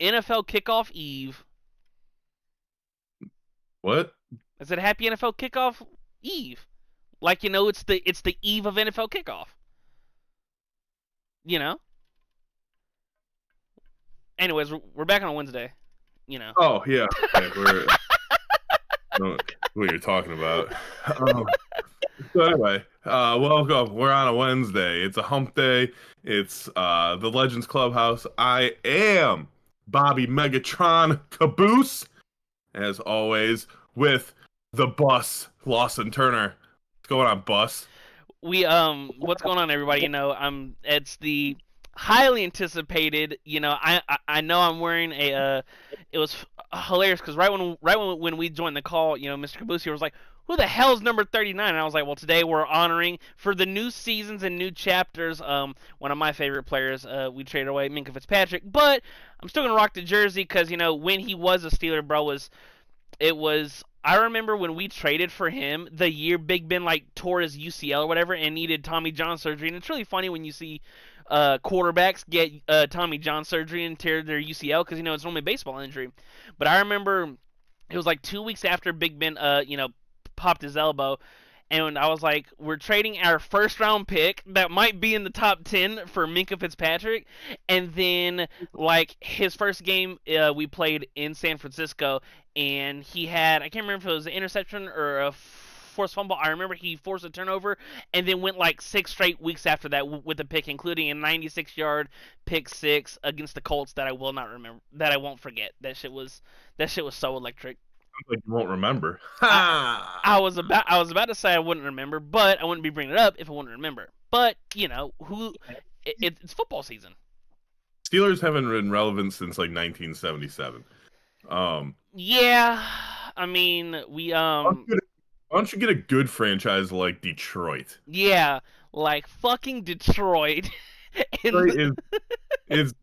NFL Kickoff Eve. What? I said Happy NFL Kickoff Eve. Like, it's the eve of NFL Kickoff. You know. Anyways, we're back on Wednesday. You know. Oh yeah, okay. I don't know what you're talking about. So anyway, welcome. We're on a Wednesday. It's a hump day. It's the Legends Clubhouse. I am Bobby Megatron Kaboose, as always, with the bus, Lawson Turner. What's going on, bus? What's going on, everybody? It's the highly anticipated. I know I'm wearing a. It was hilarious because right when we joined the call, Mr. Kaboose was like, "Who the hell's number 39?" And I was like, "Well, today we're honoring for the new seasons and new chapters. One of my favorite players. We traded away Minkah Fitzpatrick, but I'm still gonna rock the jersey because when he was a Steeler, bro, it was. I remember when we traded for him the year Big Ben tore his UCL or whatever and needed Tommy John surgery. And it's really funny when you see quarterbacks get Tommy John surgery and tear their UCL because it's normally a baseball injury. But I remember it was 2 weeks after Big Ben popped his elbow. And I was like, we're trading our first round pick that might be in the top 10 for Minkah Fitzpatrick. And then, his first game we played in San Francisco, and he had, I can't remember if it was an interception or a forced fumble. I remember he forced a turnover and then went 6 straight weeks after that with a pick, including a 96-yard pick six against the Colts that I will not remember, that I won't forget. That shit was so electric. Like you won't remember. I, Ha! I was about to say I wouldn't remember, but I wouldn't be bringing it up if I wouldn't remember. But it's football season. Steelers haven't been relevant since 1977. Yeah, I mean Why don't you get a good franchise like Detroit? yeah, fucking Detroit. Detroit And is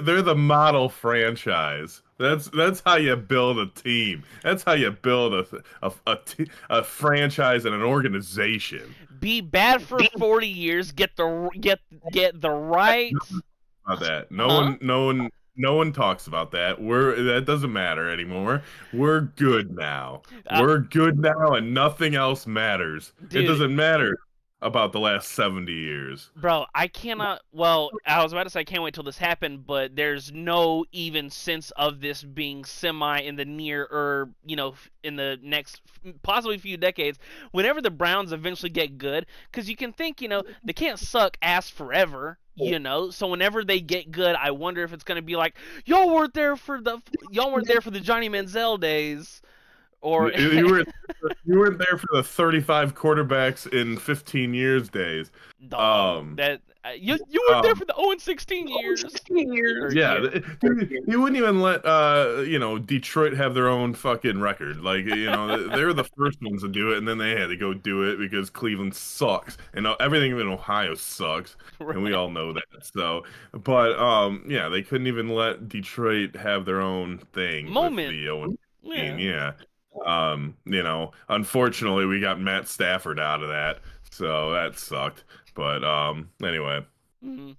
they're the model franchise. That's how you build a team. That's how you build a franchise and an organization. be bad for 40 years, get the right. About that, Huh? no one talks about that. That doesn't matter anymore. We're good now. Uh, We're good now, and nothing else matters. It dude, doesn't matter about the last 70 years. bro, I cannot. Well, I was about to say I can't wait till this happened, but there's no even sense of this being semi in the near or in the next possibly few decades. Whenever the Browns eventually get good, because you can think they can't suck ass forever. So whenever they get good, I wonder if it's gonna be like y'all weren't there for the Johnny Manziel days, or You were you weren't there for the 35 quarterbacks in 15 years days. dog Um, that you weren't there um, for the 0-16 years. Or yeah, year. you wouldn't even let Detroit have their own fucking record. They were the first ones to do it, and then they had to go do it because Cleveland sucks, and everything in Ohio sucks, and we Right. all know that. So, but yeah, they couldn't even let Detroit have their own thing with Moment. the 0-16. Yeah. Yeah. Unfortunately, we got Matt Stafford out of that, so that sucked. But anyway, Mm-hmm.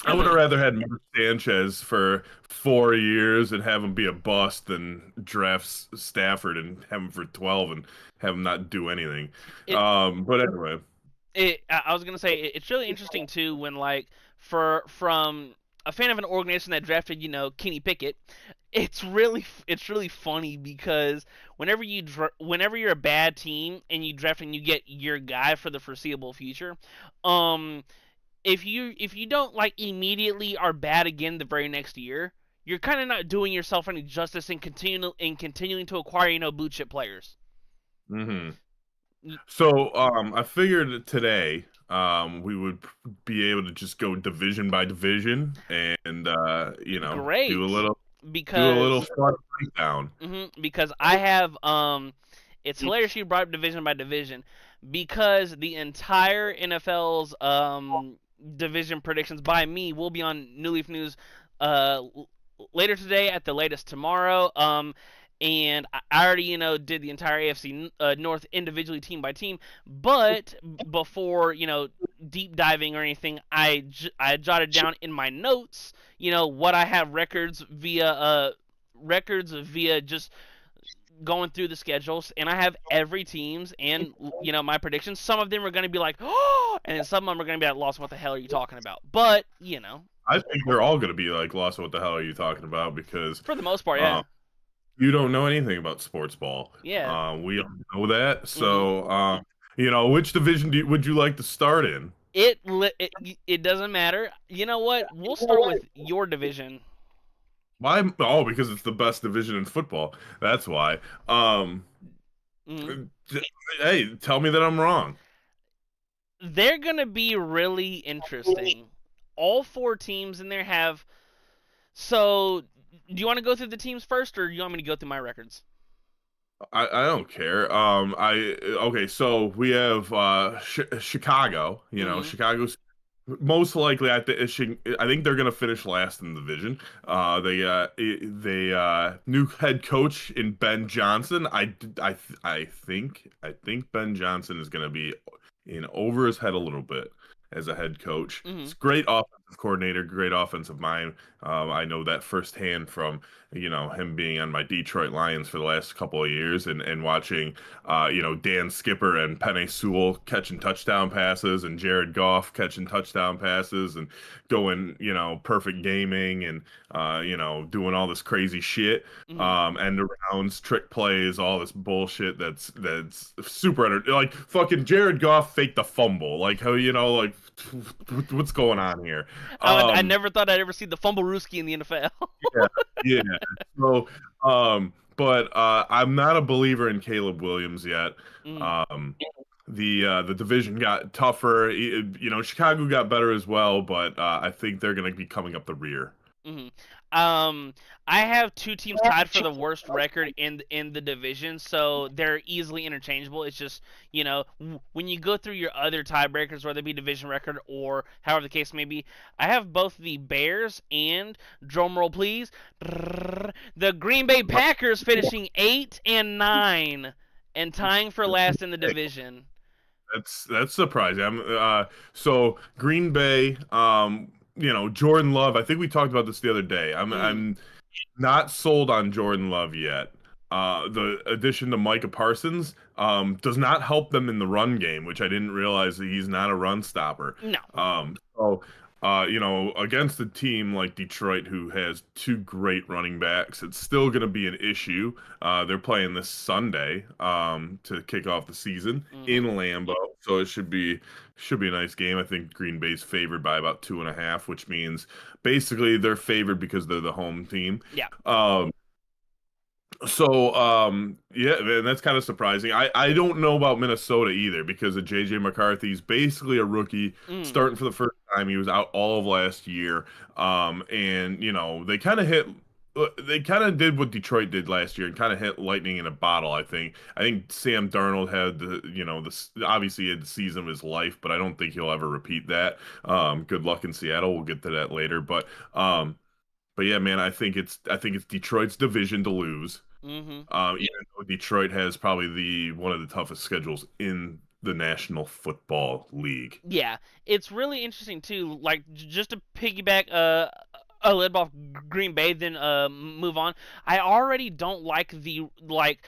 I Yeah, would have man. rather had Mark Sanchez for 4 years and have him be a bust than draft Stafford and have him for 12 and have him not do anything. It But anyway, I was gonna say it's really interesting too when from a fan of an organization that drafted Kenny Pickett. It's really funny because whenever you're a bad team and you draft and you get your guy for the foreseeable future, um if you don't immediately are bad again the very next year, you're kind of not doing yourself any justice in continuing to acquire blue chip players. hmm Y- so I figured today we would be able to just go division by division and do a Great, little because fun breakdown. because I have it's hilarious you brought up division by division because the entire NFL's division predictions by me will be on New Leaf News uh later today at the latest tomorrow. and I already, did the entire AFC North individually, team by team. But before, deep diving or anything, I jotted down in my notes, what I have records via just going through the schedules, and I have every team's and my predictions. Some of them are going to be like, oh, and then some of them are going to be like, Lawson, what the hell are you talking about? But I think they're all going to be like, Lawson, what the hell are you talking about? Because for the most part, um, yeah, you don't know anything about sports ball. yeah. We don't know that. hmm So, which division would you like to start in? it doesn't matter. You know what? We'll start with your division. Why? Oh, because it's the best division in football. That's why. Um, hmm hey, tell me that I'm wrong. They're gonna be really interesting. All four teams in there have. So, do you want to go through the teams first, or do you want me to go through my records? I don't care. Okay, so we have Chicago. hmm Chicago's most likely. I think they're gonna finish last in the division. They new head coach in Ben Johnson. I think Ben Johnson is gonna be in over his head a little bit as a head coach. hmm He's a great offensive coordinator, great offensive mind. I know that firsthand from him being on my Detroit Lions for the last couple of years and watching Dan Skipper and Penei Sewell catching touchdown passes and Jared Goff catching touchdown passes and going perfect gaming and doing all this crazy shit, hmm end arounds, trick plays, all this bullshit that's super like fucking Jared Goff faked the fumble, like how like what's going on here. I um never thought I'd ever see the fumble Rooski in the NFL. yeah, yeah. So, but I'm not a believer in Caleb Williams yet. hmm Um, the division got tougher. Chicago got better as well, but I think they're going to be coming up the rear. hmm Um, I have two teams tied for the worst record in the division, so they're easily interchangeable. It's just when you go through your other tiebreakers, whether it be division record or however the case may be, I have both the Bears and drumroll please, the Green Bay Packers finishing 8-9 and tying for last in the division. That's surprising. So Green Bay, Jordan Love. I think we talked about this the other day. Mm, I'm not sold on Jordan Love yet. The addition to Micah Parsons does not help them in the run game, which I didn't realize that he's not a run stopper. no. So against a team like Detroit who has two great running backs, it's still going to be an issue. They're playing this Sunday to kick off the season in hmm Lambeau, so it should be a nice game. I think Green Bay's favored by about 2.5, which means basically they're favored because they're the home team. Yeah. Um, yeah, man, that's kind of surprising. I don't know about Minnesota either because of JJ McCarthy's basically a rookie Mm. starting for the first time. He was out all of last year. And they kind of did what Detroit did last year and kind of hit lightning in a bottle, I think. I think Sam Darnold had obviously he had the season of his life, but I don't think he'll ever repeat that. Good luck in Seattle. We'll get to that later, but yeah, man, I think it's Detroit's division to lose. hmm Even though Detroit has probably the one of the toughest schedules in the National Football League. Yeah, it's really interesting too. Like just to piggyback a little off Green Bay, then move on. I already don't like the like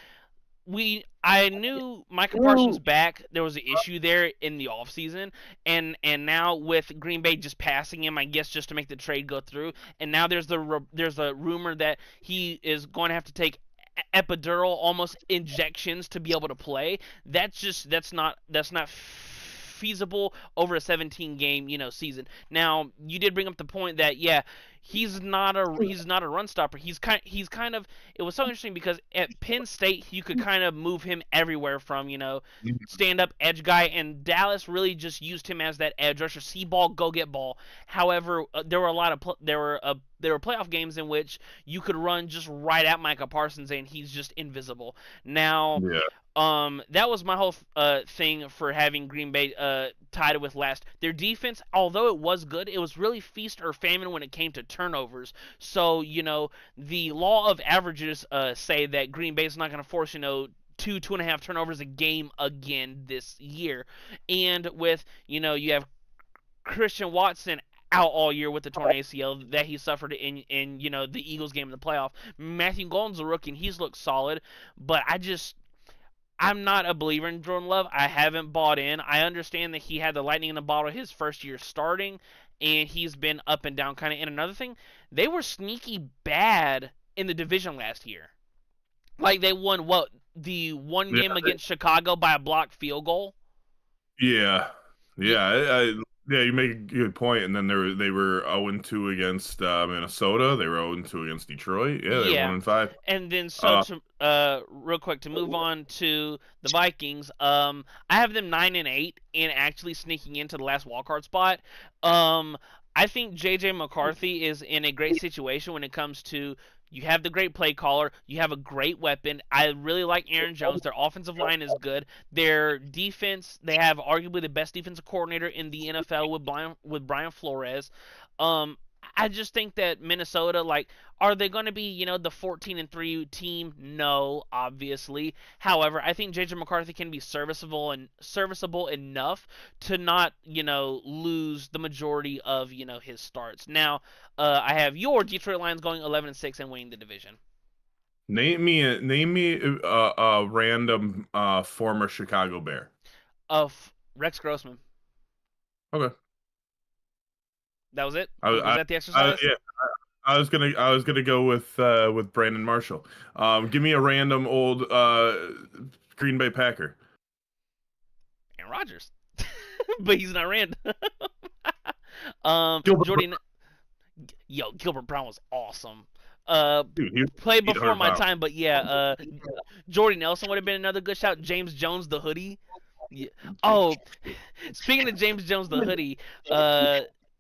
I knew Micah Parsons back. There was an issue there in the offseason, and now with Green Bay just passing him, I guess just to make the trade go through. And now there's a rumor that he is going to have to take epidural almost injections to be able to play. That's not feasible over a 17 game season. Now you did bring up the point that yeah, he's not a run stopper. He's kind of it was so interesting because at Penn State you could kind of move him everywhere from stand up edge guy, and Dallas really just used him as that edge rusher, see ball, go get ball. However, there were a lot of there were playoff games in which you could run just right at Micah Parsons and he's just invisible. Now, Yeah. That was my whole thing for having Green Bay tied with last. Their defense, although it was good, it was really feast or famine when it came to turnovers. So the law of averages say that Green Bay is not going to force 2.5 turnovers a game again this year. And with you have Christian Watson out all year with the torn ACL that he suffered in the Eagles game in the playoff. Matthew Golden's a rookie and he's looked solid, but I'm not a believer in Jordan Love. I haven't bought in. I understand that he had the lightning in the bottle his first year starting, and he's been up and down kind of. And another thing, they were sneaky bad in the division last year. Like they won the one game against Chicago by a blocked field goal. Yeah, yeah, yeah. You make a good point. And then they were 0-2 against Minnesota. They were 0-2 against Detroit. Yeah, they were 1-5. And then real quick to move on to the Vikings. I have them 9-8 and actually sneaking into the last wildcard spot. I think JJ McCarthy is in a great situation when it comes to. You have the great play caller. You have a great weapon. I really like Aaron Jones. Their offensive line is good. Their defense, they have arguably the best defensive coordinator in the NFL with Brian Flores. I just think that Minnesota, are they going to be, the 14-3 team? No, obviously. However, I think JJ McCarthy can be serviceable enough to not, lose the majority of, his starts. Now, I have your Detroit Lions going 11-6 and winning the division. Name me a random former Chicago Bear. Rex Grossman. Okay. That was it. Was that the exercise? Yeah. I was gonna go with Brandon Marshall. Give me a random old Green Bay Packer. Aaron Rodgers, but he's not random. Gilbert Brown was awesome. Dude, he played before my time, but yeah. Jordy Nelson would have been another good shout. James Jones, the hoodie. Yeah. Oh, speaking of James Jones, the hoodie.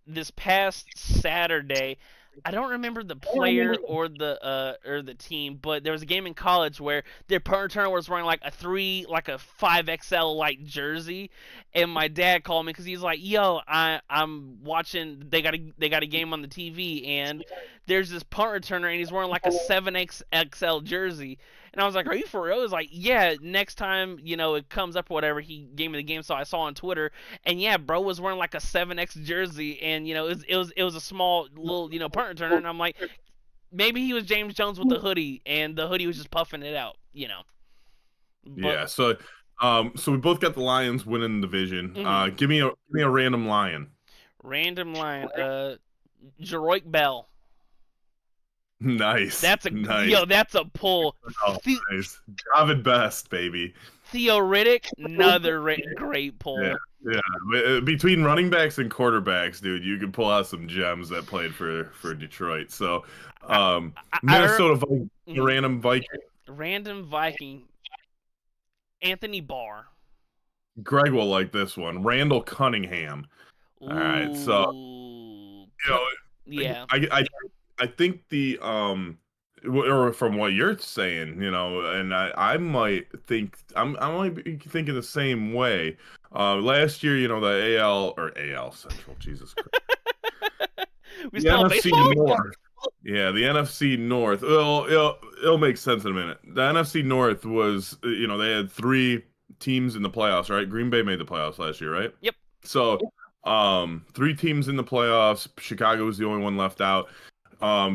This past Saturday, I don't remember the player or the team, but there was a game in college where their punt returner was wearing like a 5XL jersey, and my dad called me because he's like, "Yo, I'm watching. They got a game on the TV, and there's this punt returner, and he's wearing like a 7XL jersey." And I was like, "Are you for real?" He was like, "Yeah, next time, it comes up or whatever, he gave me the game." So I saw on Twitter, and yeah, bro was wearing like a 7X jersey, and it was a small little punt returner, and I'm like, maybe he was James Jones with the hoodie, and the hoodie was just puffing it out, But, yeah. So we both got the Lions winning the division. Mm-hmm. Give me a random Lion. Random Lion. Jeroik Bell. Nice. That's that's a pull. Oh, nice. Javid Best, baby. Theo Riddick, another great pull. Yeah. Between running backs and quarterbacks, dude, you can pull out some gems that played for Detroit. So, Minnesota Viking, random Viking. Random Viking. Anthony Barr. Greg will like this one. Randall Cunningham. Ooh. All right, so yeah. I think or from what you're saying, and I might think I might be thinking the same way. Last year, the AL Central, Jesus Christ. We still NFC North. Yeah, the NFC North. It'll make sense in a minute. The NFC North was, they had 3 teams in the playoffs, right? Green Bay made the playoffs last year, right? Yep. So, 3 teams in the playoffs. Chicago was the only one left out.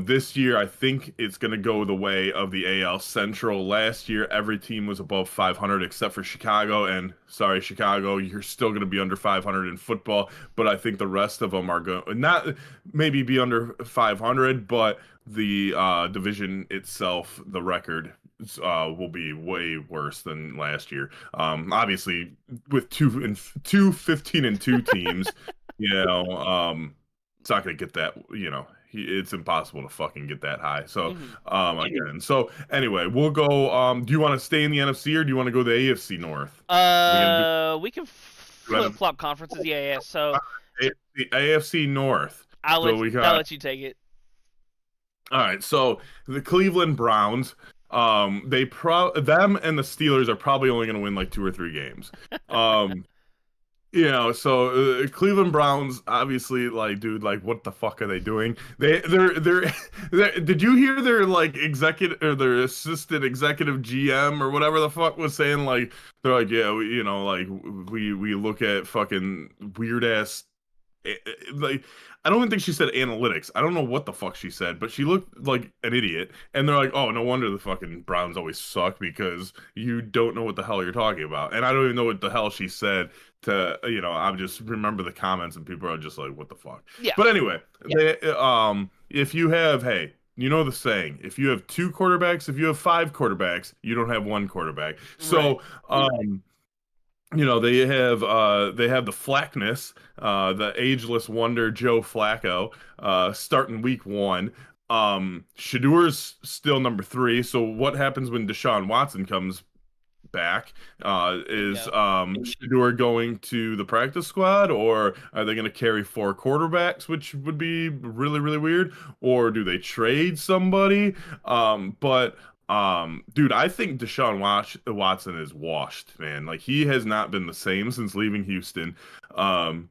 This year, I think it's going to go the way of the AL Central. Last year, every team was above 500 except for Chicago. And sorry, Chicago, you're still going to be under 500 in football. But I think the rest of them are going to not maybe be under 500, but the division itself, the record will be way worse than last year. Obviously, with two 15-2 teams, it's not going to get that, it's impossible to fucking get that high. So, again. So, anyway, we'll go. Do you want to stay in the NFC or do you want to go to the AFC North? We can flip-flop conferences. Yeah. So, the AFC North. I'll let you take it. All right. So, the Cleveland Browns. them and the Steelers are probably only going to win like 2 or 3 games. Um, so Cleveland Browns, obviously, like, dude, like, what the fuck are they doing? Did you hear their like executive or their assistant executive GM or whatever the fuck was saying? Like, they're like, yeah, like we look at fucking weird ass like I don't even think she said analytics. I don't know what the fuck she said, but she looked like an idiot. And they're like, "Oh, no wonder the fucking Browns always suck because you don't know what the hell you're talking about." And I don't even know what the hell she said I just remember the comments and people are just like, "What the fuck?" Yeah. But anyway, if you have, hey, you know the saying, if you have 2 quarterbacks, if you have 5 quarterbacks, you don't have 1 quarterback. Right. So, they have the Flackness, the ageless wonder Joe Flacco, starting week 1. Shadur's still number 3. So what happens when Deshaun Watson comes back? Is Bingo. Shadur going to the practice squad, or are they going to carry 4 quarterbacks, which would be really, really weird? Or do they trade somebody? But dude, I think Watson is washed, man. Like, he has not been the same since leaving Houston. Um,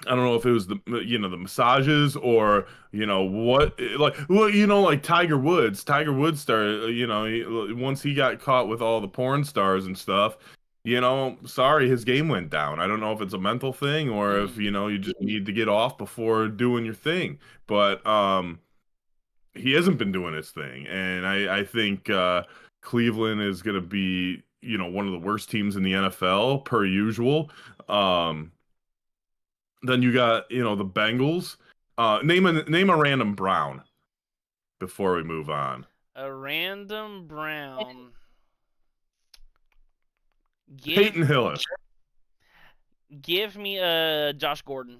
I don't know if it was the massages or what, like, well, like Tiger Woods. Tiger Woods started, once he got caught with all the porn stars and stuff, sorry, his game went down. I don't know if it's a mental thing or if Hmm. you just need to get off before doing your thing. But he hasn't been doing his thing, and I think Cleveland is going to be one of the worst teams in the NFL per usual. Um, then you got the Bengals. Name a random Brown before we move on. A random Brown. Give Peyton Hillis, give me Josh Gordon.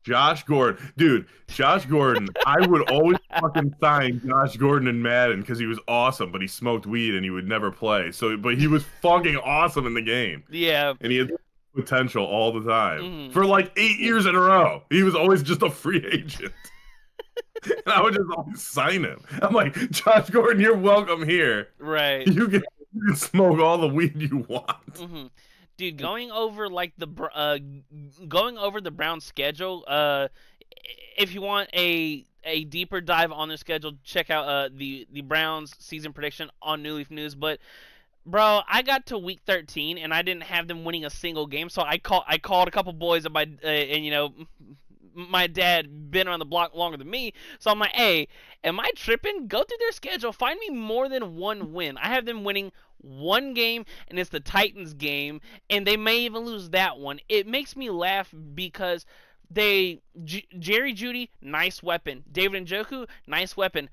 Josh Gordon, dude. Josh Gordon. I would always fucking sign Josh Gordon in Madden because he was awesome, but he smoked weed and he would never play. But he was fucking awesome in the game, Yeah. and he had potential all the time Hmm. for like 8 years in a row. He was always just a free agent. And I would just always sign him. I'm like, Josh Gordon, you're welcome here. Right. You can smoke all the weed you want. Hmm. Dude, going over the Browns schedule. If you want a deeper dive on their schedule, check out the Browns season prediction on New Leaf News. But bro, I got to week 13 and I didn't have them winning a single game. So I called a couple boys of my and my dad been on the block longer than me. So I'm like, hey, am I tripping? Go through their schedule, find me more than one win. I have them winning one game, and it's the Titans game, and they may even lose that one. It makes me laugh because Jerry Jeudy, nice weapon. David Njoku, nice weapon.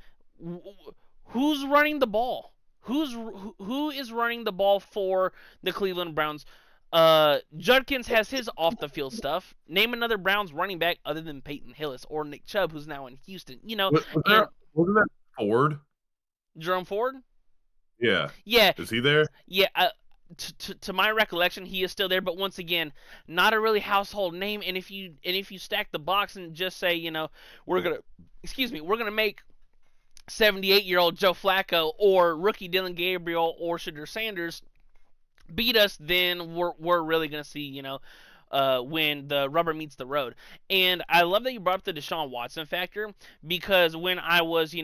Who's running the ball? Who is running the ball for the Cleveland Browns? Judkins has his off the field stuff. Name another Browns running back other than Peyton Hillis or Nick Chubb, who's now in Houston. And Wasn't that Ford? Jerome Ford. Yeah. Yeah, Is he there? yeah. To my recollection, he is still there, but once again, not a really household name. And if you stack the box and just say, we're gonna, we're gonna make 78-year-old Joe Flacco or rookie Dylan Gabriel or Shadur Sanders beat us, then we're really gonna see, when the rubber meets the road. And I love that you brought up the Deshaun Watson factor because when I was,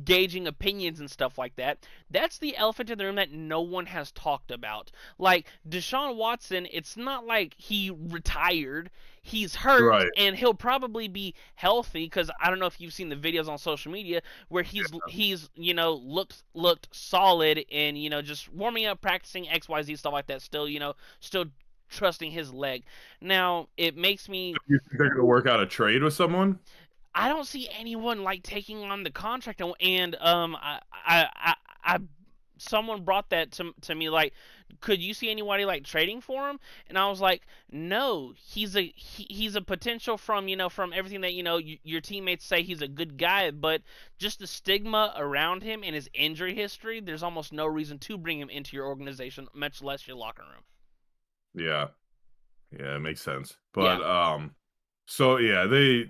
gauging opinions and stuff like that, that's the elephant in the room that no one has talked about. Like Deshaun Watson, it's not like he retired. He's hurt Right. and he'll probably be healthy because I don't know if you've seen the videos on social media where he's looked solid and just warming up, practicing XYZ stuff like that. Still trusting his leg. Now it makes me. You think they're gonna work out a trade with someone? I don't see anyone like taking on the contract, and I someone brought that to me like, could you see anybody like trading for him? And I was like, no, he's a potential from from everything that your teammates say he's a good guy, but just the stigma around him and his injury history, there's almost no reason to bring him into your organization, much less your locker room. Yeah. Yeah, it makes sense. Yeah. But so yeah, they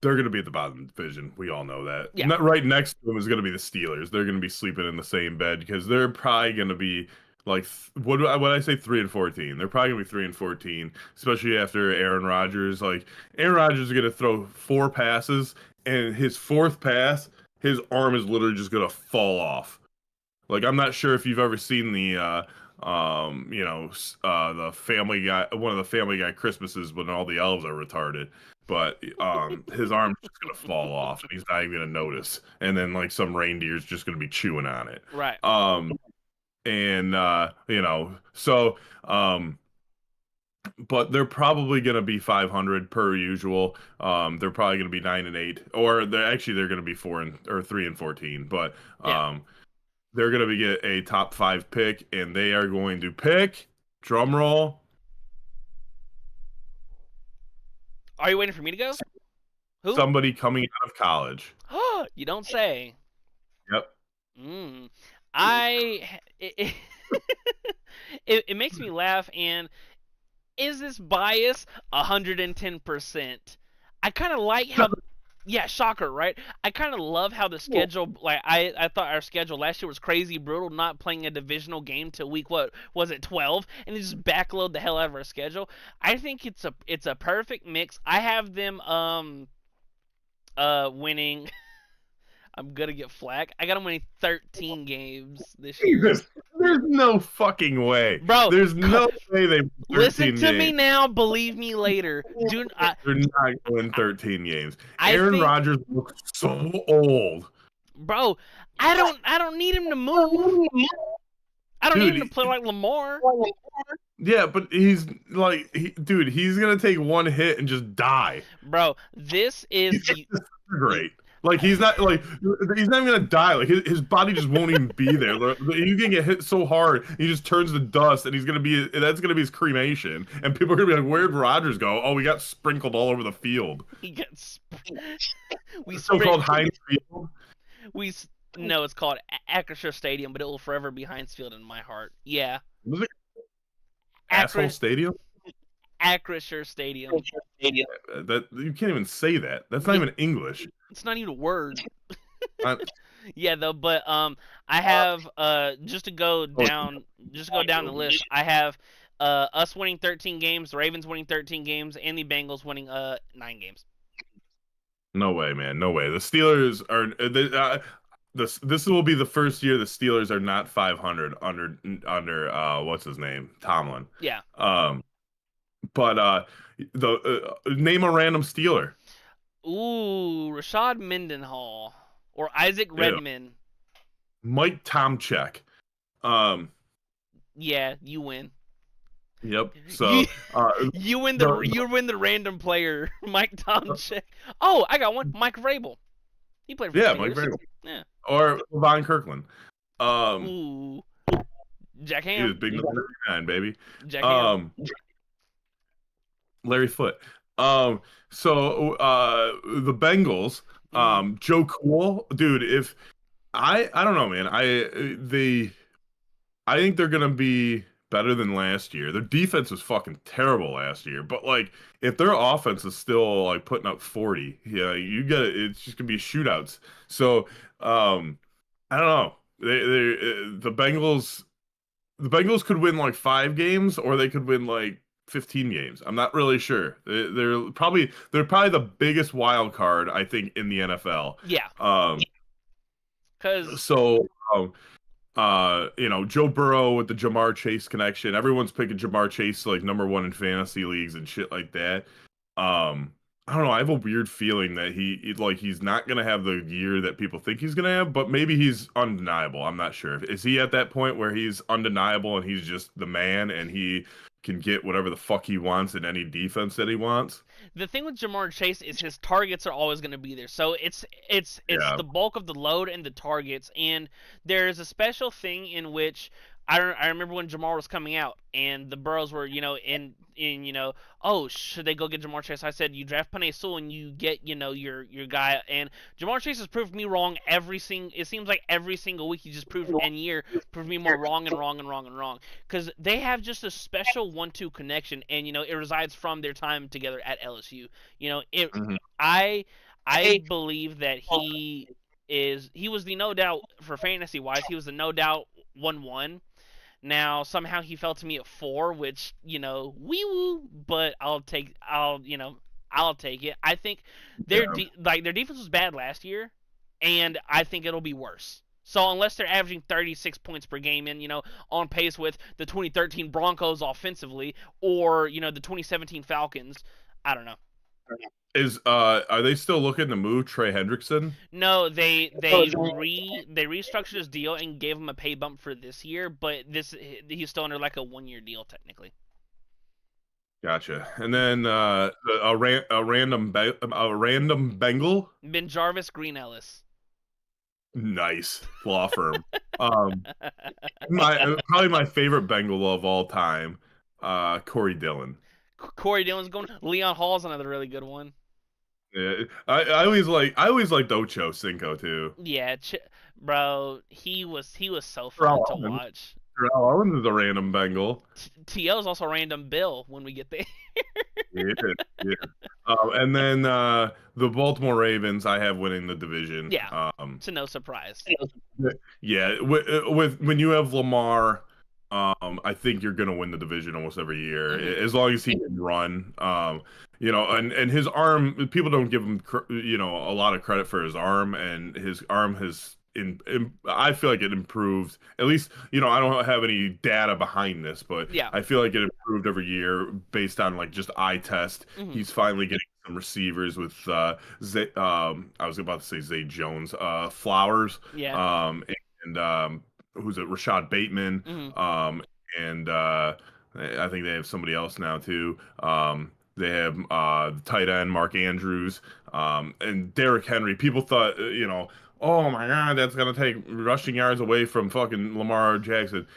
they're going to be at the bottom of the division. We all know that. Yeah. Right next to them is going to be the Steelers. They're going to be sleeping in the same bed because they're probably going to be like what I say 3-14. They're probably going to be 3-14, especially after Aaron Rodgers. Like Aaron Rodgers is going to throw 4 passes, and his 4th pass, his arm is literally just going to fall off. Like I'm not sure if you've ever seen the the Family Guy, one of the Family Guy Christmases when all the elves are retarded. But his arm's just gonna fall off, and he's not even gonna notice. And then like some reindeer's just gonna be chewing on it. Right. But they're probably gonna be 500 per usual. They're probably gonna be 9-8, or they're gonna be 3-14. But they're gonna get a top 5 pick, and they are going to pick. Drum roll. Are you waiting for me to go? Who? Somebody coming out of college. You don't say. Yep. It makes me laugh, and is this bias? 110%. I kind of like how, yeah, shocker, right? I kind of love how the schedule, like I thought our schedule last year was crazy brutal, not playing a divisional game till week, what was it, 12, and they just backload the hell out of our schedule. I think it's a perfect mix. I have them winning. I'm gonna get flack. I got them winning 13 games this year. There's no fucking way, bro. There's no way they listen to games. Me now. Believe me later. They're not going 13 games. Aaron Rodgers looks so old, bro. I don't need him to move. I don't need him to play like Lamar. Yeah, but he's like, he's gonna take one hit and just die. Bro, this is great. Like he's not even gonna die. Like his body just won't even be there. You can get hit so hard, he just turns to dust, and that's gonna be his cremation. And people are gonna be like, "Where'd Rodgers go? Oh, we got sprinkled all over the field." He got it's so called Heinz Field. No, it's called Acrisure Stadium, but it will forever be Heinz Field in my heart. Yeah. Was it Asshole Stadium? Acrisure Stadium. That you can't even say that. That's not even English. It's not even a word. Yeah, though, but I have just to go down the list. I have us winning 13 games, the Ravens winning 13 games, and the Bengals winning 9 games. No way, man. No way. The Steelers are this will be the first year the Steelers are not 500 under what's his name? Tomlin. Yeah. But name a random Steeler. Ooh, Rashad Mendenhall or Isaac Redman. Mike Tomczyk. Yeah, you win. Yep. So you win the random player, Mike Tomczyk. Oh, I got one. Mike Vrabel. He played for the Mike Vrabel. Yeah. Or Von Kirkland. Ooh. Jack Ham. He was big number 9, baby. Jack Ham. Larry Foote. The Bengals, Joe Cool, dude, if I don't know, man. I think they're gonna be better than last year. Their defense was fucking terrible last year, but like if their offense is still like putting up 40, it's just gonna be shootouts. So I don't know. The Bengals could win like 5 games, or they could win like 15 games. I'm not really sure. They're probably the biggest wild card, I think, in the NFL. Yeah. Joe Burrow with the Jamar Chase connection. Everyone's picking Jamar Chase like number 1 in fantasy leagues and shit like that. I don't know. I have a weird feeling that he's not gonna have the year that people think he's gonna have, but maybe he's undeniable. I'm not sure. Is he at that point where he's undeniable and he's just the man and he can get whatever the fuck he wants in any defense that he wants? The thing with Jamar Chase is his targets are always going to be there. So it's the bulk of the load and the targets. And there's a special thing in which I remember when Jamar was coming out and the Burrows were, oh, should they go get Jamar Chase? I said, you draft Penei Sewell and you get, your guy. And Jamar Chase has proved me wrong it seems like every single week he just proved me more wrong and wrong and wrong and wrong. Because they have just a special 1-2 connection, and, it resides from their time together at LSU. I believe that he was the no doubt for fantasy wise. He was the no doubt 1-1. Now somehow he fell to me at 4, which wee woo, but I'll take it. I think their Yeah. their defense was bad last year, and I think it'll be worse. So unless they're averaging 36 points per game and on pace with the 2013 Broncos offensively or the 2017 Falcons, I don't know. Are they still looking to move Trey Hendrickson? No, they restructured his deal and gave him a pay bump for this year, but he's still under like a 1-year deal technically. Gotcha. And then a random Bengal. Ben Jarvis, Green Ellis. Nice law firm. Probably my favorite Bengal of all time, Corey Dillon. Corey Dillon's going. Leon Hall's another really good one. Yeah, I always liked Ocho Cinco too. Yeah, bro, he was so fun to watch. Terrell Owens is a random Bengal. T.O.'s also a random Bill when we get there. Yeah. And then the Baltimore Ravens, I have winning the division. Yeah, it's no surprise. Yeah, with when you have Lamar, I think you're gonna win the division almost every year as long as he can run. And his arm, people don't give him a lot of credit for his arm, and his arm has I feel like it improved. At least I don't have any data behind this, but yeah. I feel like it improved every year based on like just eye test. He's finally getting some receivers with I was about to say Zay Jones, Flowers, yeah, and who's it, Rashad Bateman, and I think they have somebody else now too. They have the tight end Mark Andrews, and Derrick Henry. People thought oh my God, that's gonna take rushing yards away from fucking Lamar Jackson.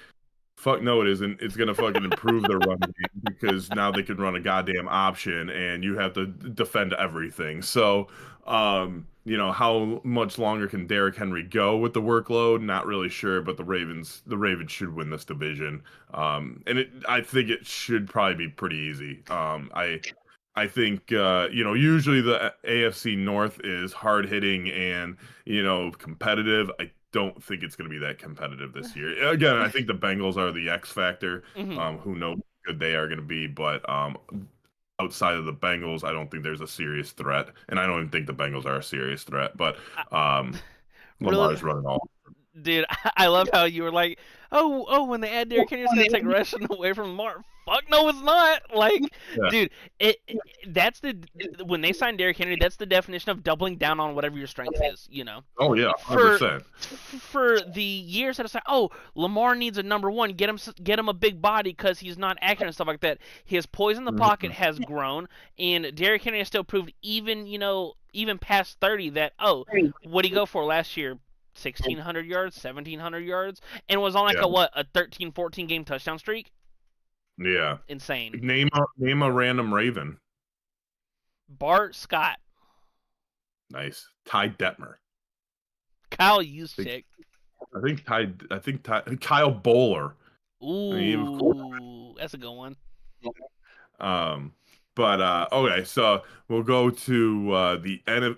Fuck no, it isn't. It's gonna fucking improve their run game because now they can run a goddamn option, and you have to defend everything. So, how much longer can Derrick Henry go with the workload? Not really sure, but the Ravens should win this division. I think it should probably be pretty easy. I think usually the AFC North is hard hitting and competitive. I don't think it's going to be that competitive this year. Again, I think the Bengals are the X factor. Who knows how good they are going to be, but outside of the Bengals, I don't think there's a serious threat, and I don't even think the Bengals are a serious threat. But Lamar's running all. Dude, I love how you were like, oh, when they add Derrick Henry, it's gonna take rushing away from Lamar. Fuck no, it's not. Like, dude, that's when they signed Derrick Henry, that's the definition of doubling down on whatever your strength is. Oh yeah, 100%. For the years that it's like, oh, Lamar needs a number one, get him a big body because he's not accurate and stuff like that. His poise in the pocket has grown, and Derrick Henry has still proved even past 30 that what did he go for last year? 1,600 yards, 1,700 yards, and was on a 13, 14 game touchdown streak. Yeah, insane. Name a random Raven. Bart Scott. Nice. Ty Detmer. Kyle Juszczyk. I think Kyle Bowler. Ooh, that's a good one. But okay, so we'll go to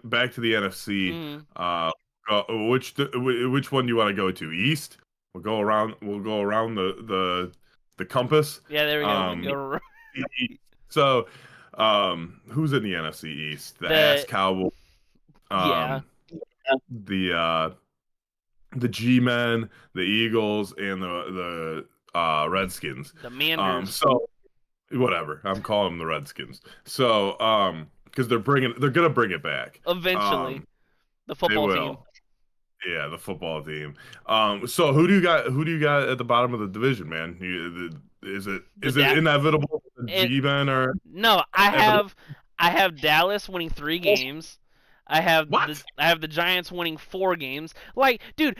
back to the NFC. Which one do you want to go to? East. We'll go around the compass. Yeah, there we go. So, who's in the NFC East? The Ass Cowboys. The G-Men, the Eagles, and the Redskins. The Manders. So whatever, I'm calling them the Redskins. So because they're gonna bring it back eventually. The football team. Yeah, the football team. So who do you got at the bottom of the division, man? Is it inevitable? G-Men or no? I have Dallas winning 3 games. I have the Giants winning 4 games. Like, dude,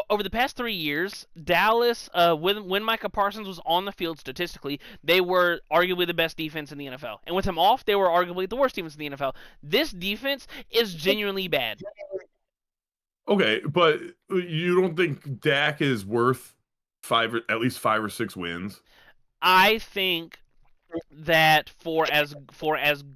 over the past 3 years, Dallas, when Micah Parsons was on the field statistically, they were arguably the best defense in the NFL. And with him off, they were arguably the worst defense in the NFL. This defense is genuinely bad. Okay, but you don't think Dak is worth at least 5 or 6 wins? I think that for as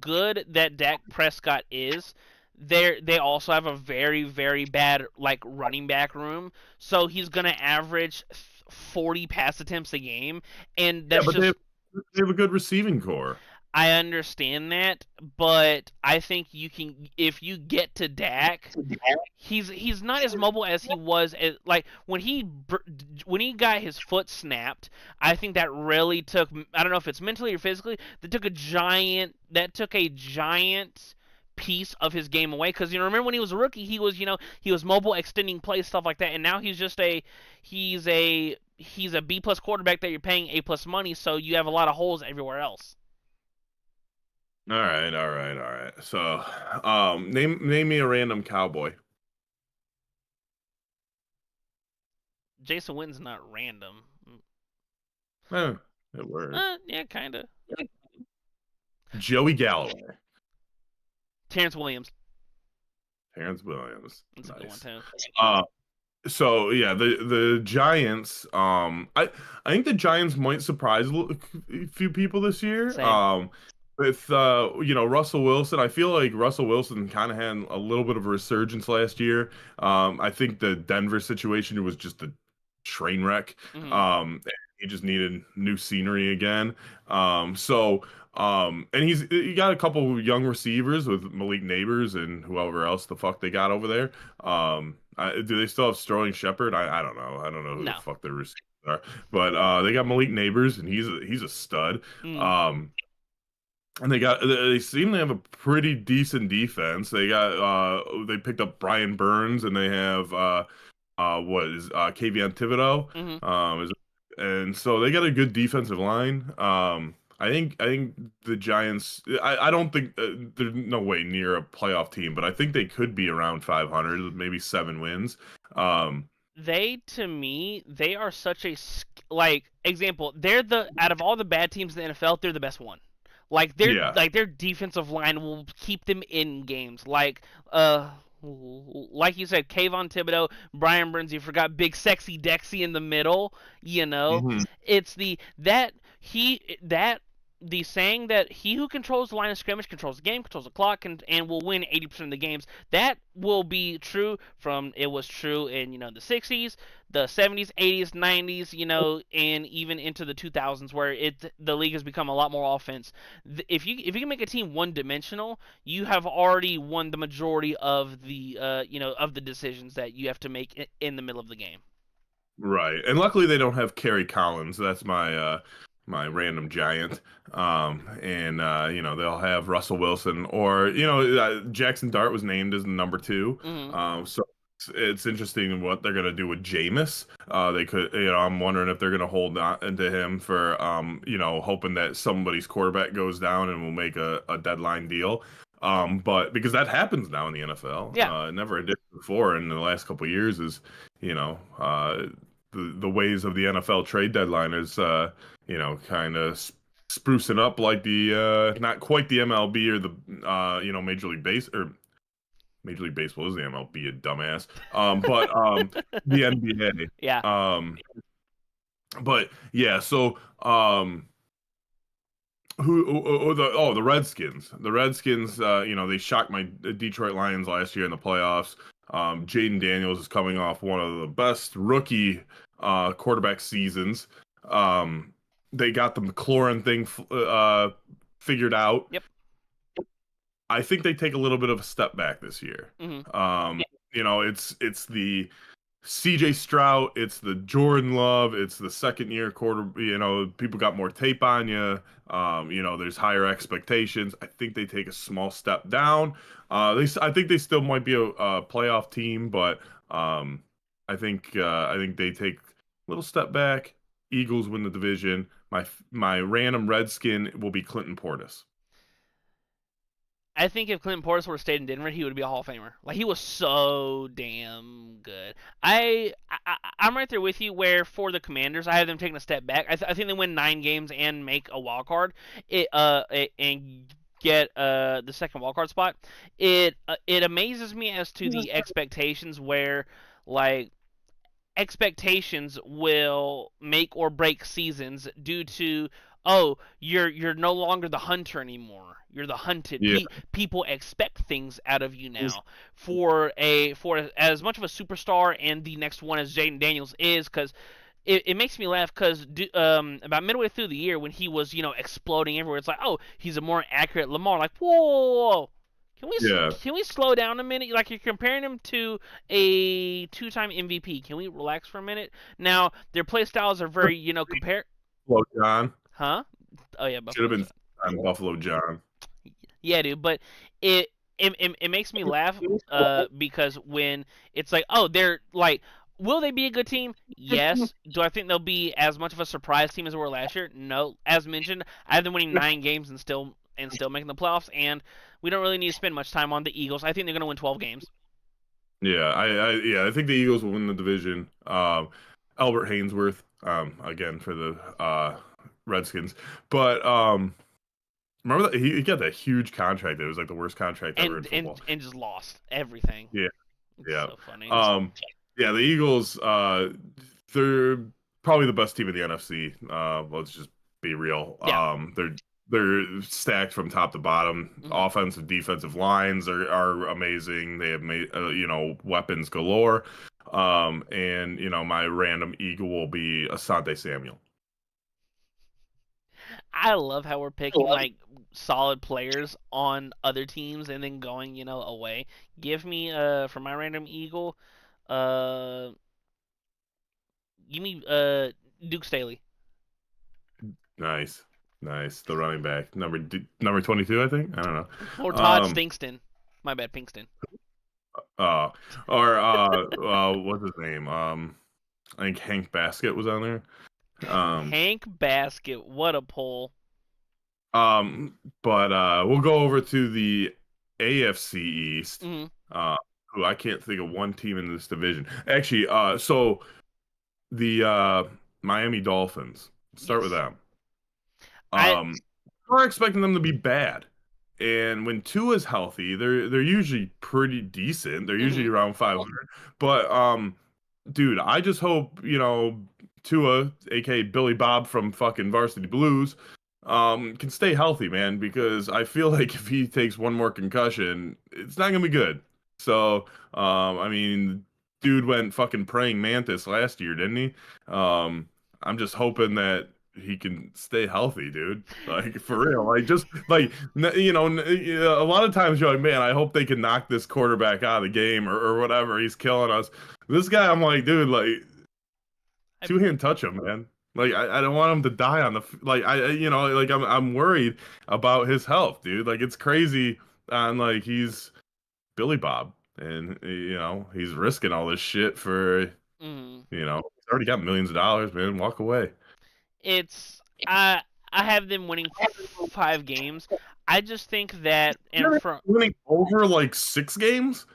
good that Dak Prescott is, they also have a very very bad like running back room. So he's gonna average 40 pass attempts a game, and Yeah, that's but just they have a good receiving core. I understand that, but I think you can if you get to Dak, he's not as mobile as he was like when he got his foot snapped. I think that really took, I don't know if it's mentally or physically, that took a giant piece of his game away, because remember when he was a rookie, he was mobile, extending plays, stuff like that, and now he's a B plus quarterback that you're paying A plus money, so you have a lot of holes everywhere else. All right, all right, all right. So, name me a random cowboy. Jason Witten's not random. Eh, it works. Yeah, kind of. Joey Galloway, Terrence Williams. Terrence Williams. That's a good one Nice. too. Uh, so yeah, the Giants. I think the Giants might surprise a few people this year. Same. With Russell Wilson, I feel like Russell Wilson kind of had a little bit of a resurgence last year. I think the Denver situation was just a train wreck. Hmm. He just needed new scenery again. And he got a couple young receivers with Malik Neighbors and whoever else the fuck they got over there. Do they still have Sterling Shepard? I don't know. I don't know who the No. fuck their receivers are. But they got Malik Neighbors and he's a stud. Mm. And they seem to have a pretty decent defense. They picked up Brian Burns and they have what is Kayvon Thibodeau. Hmm. And so they got a good defensive line. I think the Giants. I don't think there's no way near a playoff team, but I think they could be around 500, maybe 7 wins. Um, To me, they are such a like example. They're the out of all the bad teams in the NFL, they're the best one. yeah. Like their defensive line will keep them in games. Like you said, Kayvon Thibodeau, Brian Burns. You forgot Big Sexy Dexy in the middle. Mhm. It's the saying that he who controls the line of scrimmage controls the game, controls the clock, and will win 80% of the games. That will be true it was true in the 60s, the 70s, 80s, 90s, and even into the 2000s, where the league has become a lot more offense. If you can make a team one dimensional, you have already won the majority of the decisions that you have to make in the middle of the game. Right. And luckily they don't have Kerry Collins. That's my random giant. And they'll have Russell Wilson or Jackson Dart was named as number 2. Hmm. So it's interesting what they're gonna do with Jameis. They could, I'm wondering if they're gonna hold on into him for hoping that somebody's quarterback goes down and will make a deadline deal. But because that happens now in the NFL, Yeah. it never did before in the last couple of years. Is the ways of the NFL trade deadline is kind of sprucing up like the not quite the MLB or the Major League Baseball is the MLB, you dumbass. But the Yeah. NBA. But yeah, so the Redskins. The Redskins, they shocked my Detroit Lions last year in the playoffs. Jaden Daniels is coming off one of the best rookie quarterback seasons. They got the McLaurin thing figured out. Yep. I think they take a little bit of a step back this year. Hmm. It's the CJ Stroud, it's the Jordan Love, it's the second year quarter. People got more tape on you. There's higher expectations. I think they take a small step down. I think they still might be a playoff team, but I think they take a little step back. Eagles win the division. My random Redskin will be Clinton Portis. I think if Clinton Portis would have stayed in Denver, he would be a Hall of Famer. Like, he was so damn good. I'm right there with you. Where for the Commanders, I have them taking a step back. I think they win 9 games and make a wild card. And get the second wild card spot. It amazes me as to the expectations where like expectations will make or break seasons due to oh, you're no longer the hunter anymore. You're the hunted. Yeah. People expect things out of you now. For as much of a superstar and the next one as Jaden Daniels is, because it makes me laugh because about midway through the year when he was exploding everywhere, it's like, oh, he's a more accurate Lamar. Like, whoa, Yeah. can we slow down a minute? Like, you're comparing him to a two-time MVP. Can we relax for a minute? Now their play styles are very compare. Buffalo John. Huh? Oh yeah, Should have Buffalo. been Buffalo John. Yeah, dude, but it it makes me laugh because when it's like, oh, they're like, will they be a good team? Yes. Do I think they'll be as much of a surprise team as they were last year? No. As mentioned, I have them winning 9 games and still making the playoffs, and we don't really need to spend much time on the Eagles. I think they're going to win 12 games. Yeah, I think the Eagles will win the division. Albert Hainsworth, again for the Redskins, but remember that he got that huge contract. It was like the worst contract ever in And football. and just lost everything. Yeah, It's yeah. so funny. Yeah, the Eagles, they're probably the best team in the NFC. Let's just be real. Yeah. They're stacked from top to bottom. Mhm. Offensive, defensive lines are amazing. They have made weapons galore. And my random Eagle will be Asante Samuel. I love how we're picking like solid players on other teams and then going, away. Give me for my random eagle, uh give me Duke Staley. Nice, nice. The running back number 22, I think. I don't know. Or Todd Um, Stinkston. My bad, Pinkston. uh, or what's his name? I think Hank Basket was on there. Um, Hank Basket, what a pull. but we'll go over to the AFC East. Hmm. Uh, who I can't think of one team in this division. Actually, so the Miami Dolphins. Start with Yes. them. I Um, we're expecting them to be bad. And when Tua's healthy, they're usually pretty decent. They're usually mhm. around 500. But dude, I just hope, Tua, aka Billy Bob from fucking Varsity Blues, can stay healthy, man, because I feel like if he takes one more concussion, it's not gonna be good. So, I mean, dude went fucking praying mantis last year, didn't he? I'm just hoping that he can stay healthy, dude. Like for real. Like just like a lot of times you're like, man, I hope they can knock this quarterback out of the game or whatever. He's killing us. This guy, I'm like, dude, like I, two-hand touch him, man. Like I don't want him to die on the like like I'm worried about his health, dude. Like it's crazy on like he's Billy Bob and he's risking all this shit for mhm. he's already got millions of dollars, man. Walk away. It's I have them winning 5 games. I just think that and from Winning over like 6 games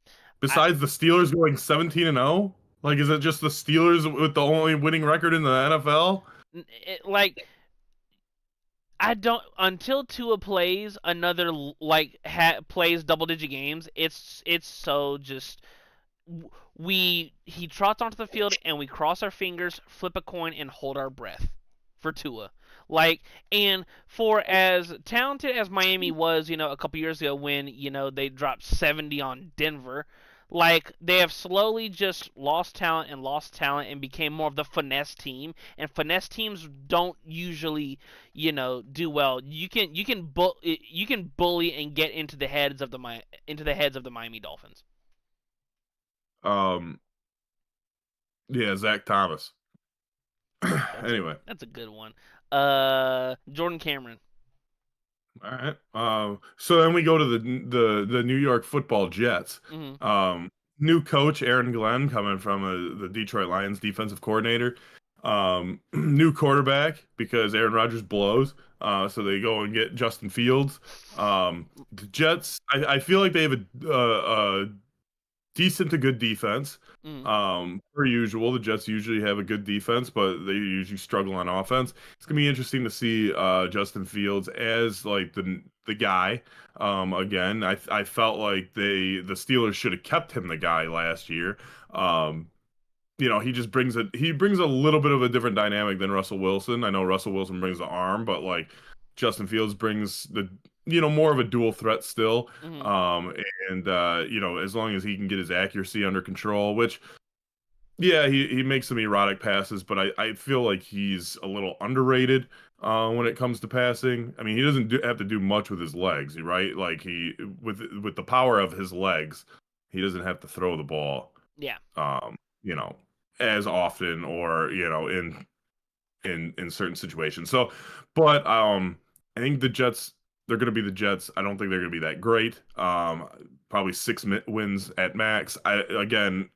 I besides the Steelers going 17-0. Like, is it just the Steelers with the only winning record in the NFL? like I don't until Tua plays another like plays double digit games. It's so just he trots onto the field and we cross our fingers, flip a coin, and hold our breath for Tua. Like, and for as talented as Miami was, a couple years ago when they dropped 70 on Denver, like they have slowly just lost talent and became more of the finesse team. And finesse teams don't usually, do well. You can bully and get into the heads of the Miami Dolphins. Um, yeah, Zach Thomas. Anyway, That's a good one. Jordan Cameron. all right. So then we go to the New York Football Jets. Hmm. New coach Aaron Glenn coming from the Detroit Lions defensive coordinator. New quarterback because Aaron Rodgers blows. So they go and get Justin Fields. The Jets, I feel like they have a decent to good defense. Hmm. Per usual, the Jets usually have a good defense, but they usually struggle on offense. It's gonna be interesting to see Justin Fields as like the guy. Again, I felt like the Steelers should have kept him the guy last year. Um, he just brings a little bit of a different dynamic than Russell Wilson. I know Russell Wilson brings the arm, but like Justin Fields brings the more of a dual threat still. Hmm. Um, and as long as he can get his accuracy under control, which yeah, he makes some erotic passes, but I feel like he's a little underrated when it comes to passing. I mean, he doesn't have to do much with his legs, right? Like with the power of his legs, he doesn't have to throw the ball Yeah. um, you know, as often or, in certain situations. So, but I think the Jets, they're going to be the Jets. I don't think they're going to be that great. Probably wins at max. Again,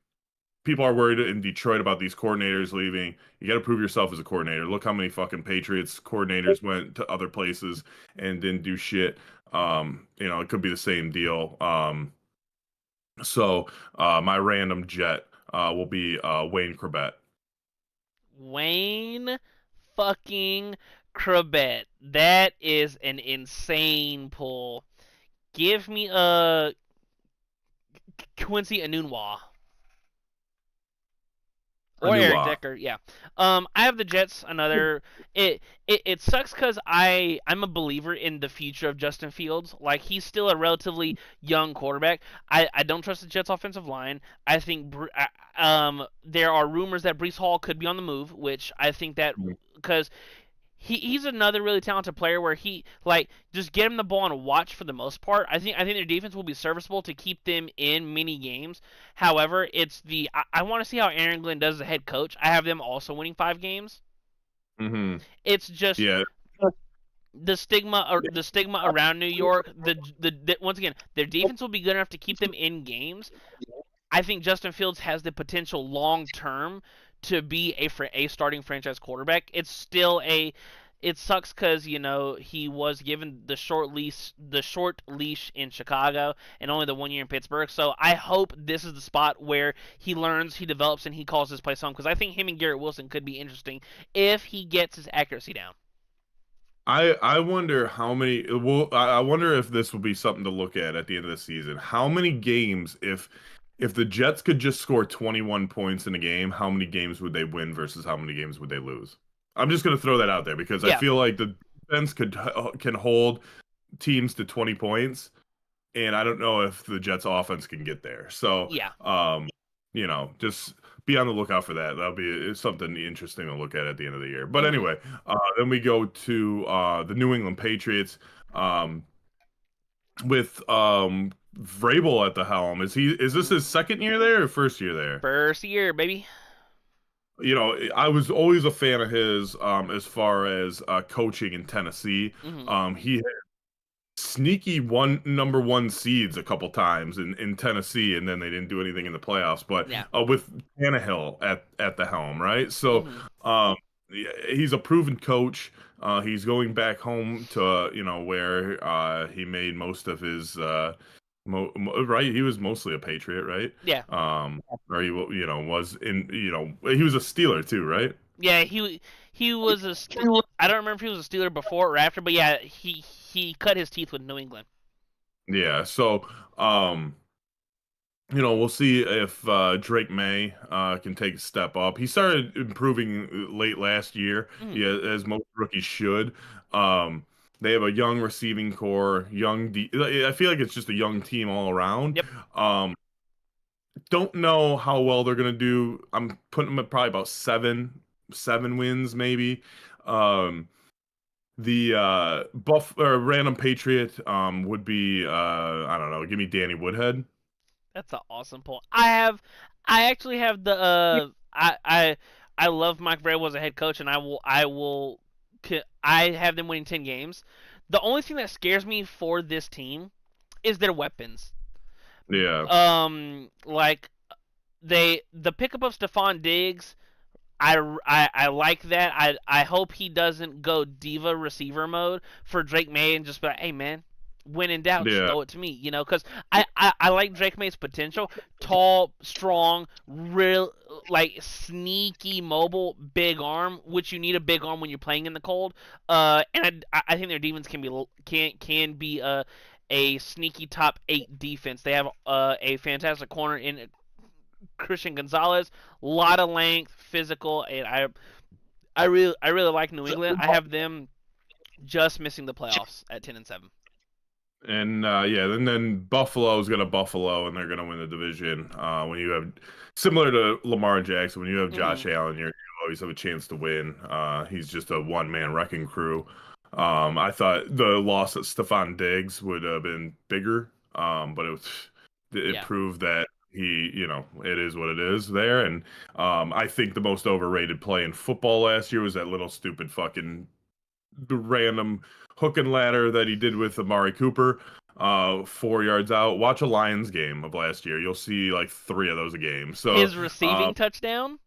people are worried in Detroit about these coordinators leaving. You got to prove yourself as a coordinator. Look how many fucking Patriots coordinators went to other places and didn't do shit. It could be the same deal. So my random Jet will be Wayne Corbett. Wayne fucking Krebet. That is an insane pull. Give me a Quincy Anunwa. Or Eric Anua. Decker, yeah. I have the Jets. Another. It sucks because I'm a believer in the future of Justin Fields. Like he's still a relatively young quarterback. I don't trust the Jets offensive line. I think there are rumors that Brees Hall could be on the move, which I think that because he's another really talented player where he like just get him the ball and watch for the most part. I think their defense will be serviceable to keep them in many games. However, I want to see how Aaron Glenn does as a head coach. I have them also winning 5 games. Hmm. It's just Yeah. the stigma around New York. Once again, their defense will be good enough to keep them in games. I think Justin Fields has the potential long term to be a starting franchise quarterback. It sucks because he was given the short leash in Chicago and only the 1 year in Pittsburgh. So I hope this is the spot where he learns, he develops, and he calls his place home. Because I think him and Garrett Wilson could be interesting if he gets his accuracy down. I wonder how many. Well, I wonder if this will be something to look at the end of the season. How many games, if the Jets could just score 21 points in a game, how many games would they win versus how many games would they lose? I'm just gonna throw that out there because I Yeah, feel like the defense can hold teams to 20 points, and I don't know if the Jets offense can get there. So, yeah. just be on the lookout for that. That'll be something interesting to look at the end of the year. But Hmm. anyway, then we go to the New England Patriots um, with Vrabel at the helm. Is this his second year there or first year there? First year, baby. I was always a fan of his as far as coaching in Tennessee. Hmm. He sneaky number one seeds a couple times in Tennessee, and then they didn't do anything in the playoffs. But Yeah. with Tannehill at the helm, right? So Hmm. he's a proven coach. He's going back home to where he made most of his right. He was mostly a Patriot, right? Yeah. Or he was in he was a Steeler too, right? Yeah, he was I don't remember if he was a Steeler before or after, but yeah, he cut his teeth with New England. Yeah. So we'll see if Drake May can take a step up. He started improving late last year, Hmm. yeah, as most rookies should. Um, they have a young receiving core, I feel like it's just a young team all around. Yep. Um, don't know how well they're gonna do. I'm putting them at probably about seven wins maybe. Um, the Buff or random Patriot would be I don't know. Give me Danny Woodhead. That's an awesome pull. I actually have the I love Mike Vrabel as a head coach, and I have them winning 10 games. The only thing that scares me for this team is their weapons. Yeah. Like the pickup of Stephon Diggs. I like that. I hope he doesn't go diva receiver mode for Drake May and just be like, hey man, when in doubt, just Yeah. throw it to me, because I like Drake May's potential. Tall, strong, real like sneaky, mobile, big arm, which you need a big arm when you're playing in the cold. And I think their defense can be a sneaky top 8 defense. They have a fantastic corner in Christian Gonzalez. A lot of length, physical, and I really like New England. I have them just missing the playoffs at 10-7. And yeah, and then Buffalo's gonna Buffalo, and they're gonna win the division. When you have similar to Lamar Jackson, when you have Josh Mm-hmm. Allen, you always have a chance to win. He's just a one-man wrecking crew. I thought the loss at Stephon Diggs would have been bigger, but it Yeah. proved that it is what it is there. And I think the most overrated play in football last year was that little stupid fucking the random hook and ladder that he did with Amari Cooper, 4 yards out. Watch a Lions game of last year. You'll see like three of those a game. So, His receiving touchdown.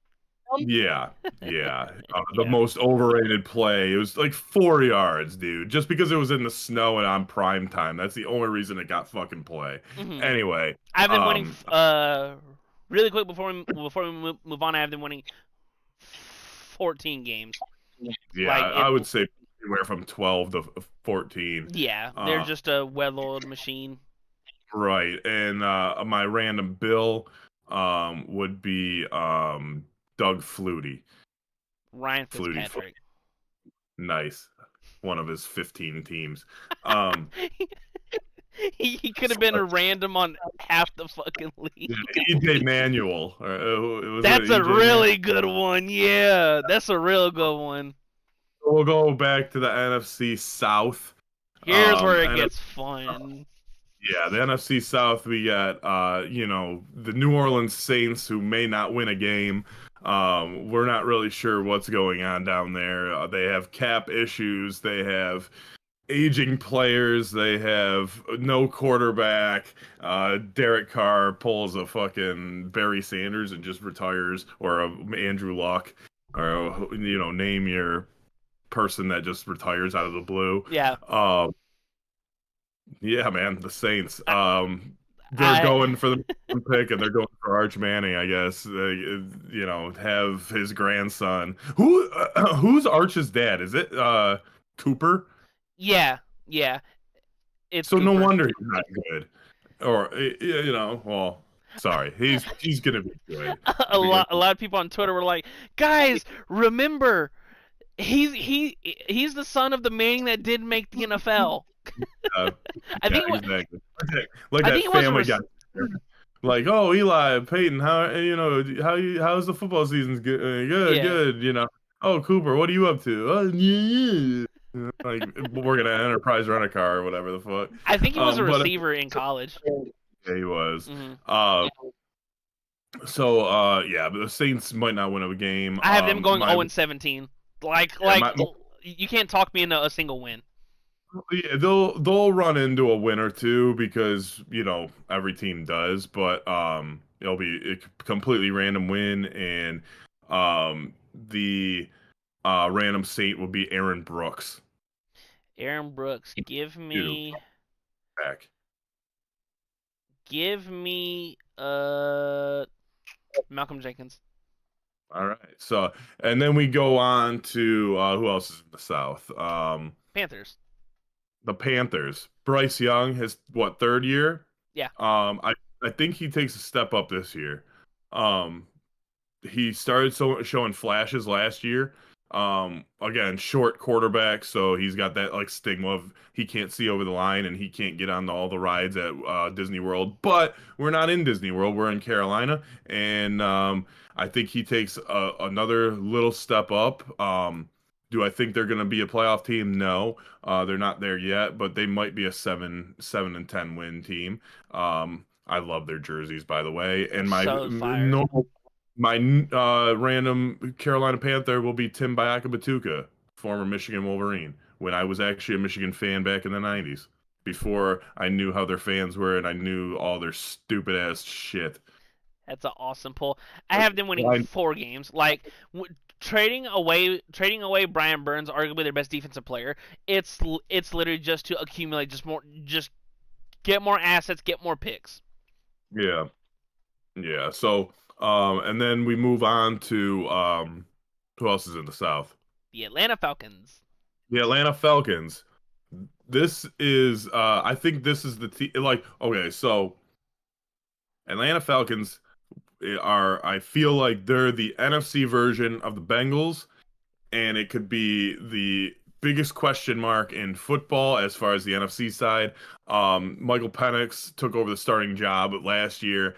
yeah, yeah. The Yeah. most overrated play. It was like 4 yards, dude. Just because it was in the snow and on prime time. That's the only reason it got fucking play. Mm-hmm. Anyway, I have them winning. um, Really quick before we move on, I have them winning 14 games. yeah, Like I it. would say anywhere from 12 to 14. Yeah, they're Uh, just a well-oiled machine. Right. And my random bill would be Doug Flutie. Ryan Flutie, Fitzpatrick. nice. One of his 15 teams. Um He could have been a random on half the fucking league. EJ Manuel. Was it That's a EJ Manuel? really good one. Yeah, that's a real good one. We'll go back to the NFC South. Here's where it And gets fun. yeah, the NFC South, we got the New Orleans Saints, who may not win a game. We're not really sure what's going on down there. They have cap issues. They have aging players. They have no quarterback. Derek Carr pulls a fucking Barry Sanders and just retires, or a Andrew Luck, or name your person that just retires out of the blue. Yeah, Yeah, man, the Saints. I, They're I going for the pick, and they're going for Arch Manning, I guess. Have his grandson. Who's Arch's dad? Is it Cooper? yeah, yeah. It's So no Cooper. wonder he's not good. Or well, sorry, he's gonna be good. a lot, a lot of people on Twitter were like, "Guys, remember, he's the son of the man that did make the NFL." Uh, I yeah, think exactly. Like I that think it was Family Guy. Like, oh, Eli, Peyton, how's the football season's good? Good, yeah. good. Oh, Cooper, what are you up to? Oh, yeah. Like working at Enterprise Rent a Car or whatever the fuck. I think he was a But receiver in college. yeah, he was. Hmm. Yeah, but the Saints might not win a game. I have them going My 0-17. Like, yeah, my, you can't talk me into a single win. Yeah, they'll run into a win or two because every team does, but it'll be a completely random win, and the random Saint will be Aaron Brooks. Aaron Brooks, Dude, back. give me Malcolm Jenkins. All right, so and then we go on to who else is in the South? Panthers. The Panthers. Bryce Young, his third year? Yeah. I think he takes a step up this year. He started showing flashes last year. Again, short quarterback, so he's got that like stigma of he can't see over the line and he can't get on all the rides at Disney World. But we're not in Disney World; we're in Carolina, and I think he takes another little step up. Do I think they're going to be a playoff team? No, they're not there yet, but they might be a 7-10 win team. I love their jerseys, by the way, They're and my so fire. normal. My random Carolina Panther will be Tim Batuka, former Michigan Wolverine, when I was actually a Michigan fan back in the 90s, before I knew how their fans were and I knew all their stupid ass shit. That's an awesome pull. I have them winning I, 4 games. Like trading away Brian Burns, arguably their best defensive player. It's literally just to accumulate just get more assets, get more picks. yeah, yeah. So, and then we move on to who else is in the South? The Atlanta Falcons. The Atlanta Falcons. This is, I think this is the team. Like, okay, so Atlanta Falcons. I feel like they're the NFC version of the Bengals, and it could be the biggest question mark in football as far as the NFC side. Michael Penix took over the starting job last year.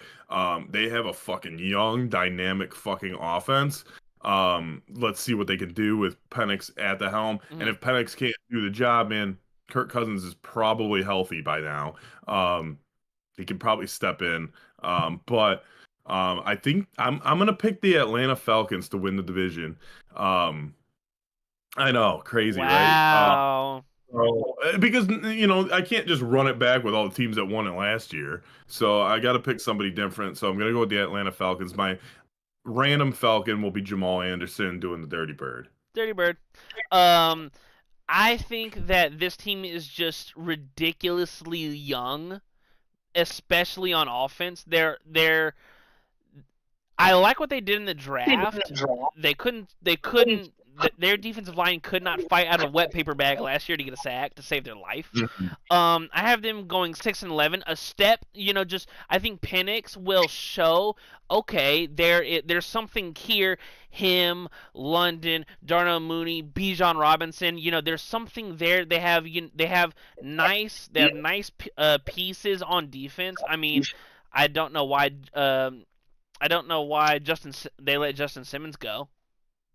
They have a fucking young, dynamic fucking offense. Let's see what they can do with Penix at the helm. And Mhm. if Penix can't do the job, man, Kirk Cousins is probably healthy by now. He can probably step in. But I think I'm gonna pick the Atlanta Falcons to win the division. Um, I know, crazy, right? Wow. Because I can't just run it back with all the teams that won it last year. So I got to pick somebody different. So I'm gonna go with the Atlanta Falcons. My random Falcon will be Jamal Anderson doing the Dirty Bird. Dirty Bird. Um, I think that this team is just ridiculously young, especially on offense. I like what they did in the draft. Their defensive line could not fight out of a wet paper bag last year to get a sack to save their life. Mhm. I have them going 6-11, a step. Just I think Penix will show. Okay, there's something here. Him, London, Darnell Mooney, Bijan Robinson. There's something there. They have nice pieces on defense. I mean, I don't know why. I don't know why they let Justin Simmons go,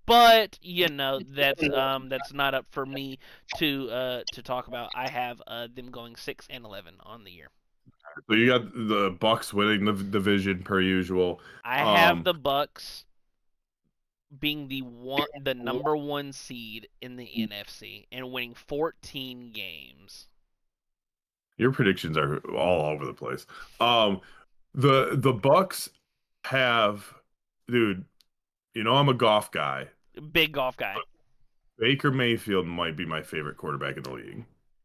but that's not up for me to talk about. I have them going 6-11 on the year. So you got the Bucks winning the division per usual. I have Um, the Bucks being the number one seed in the NFC and winning 14 games. your predictions are all over the place. Um, the Bucks have, dude. I'm a golf guy. Big golf guy. Baker Mayfield might be my favorite quarterback in the league.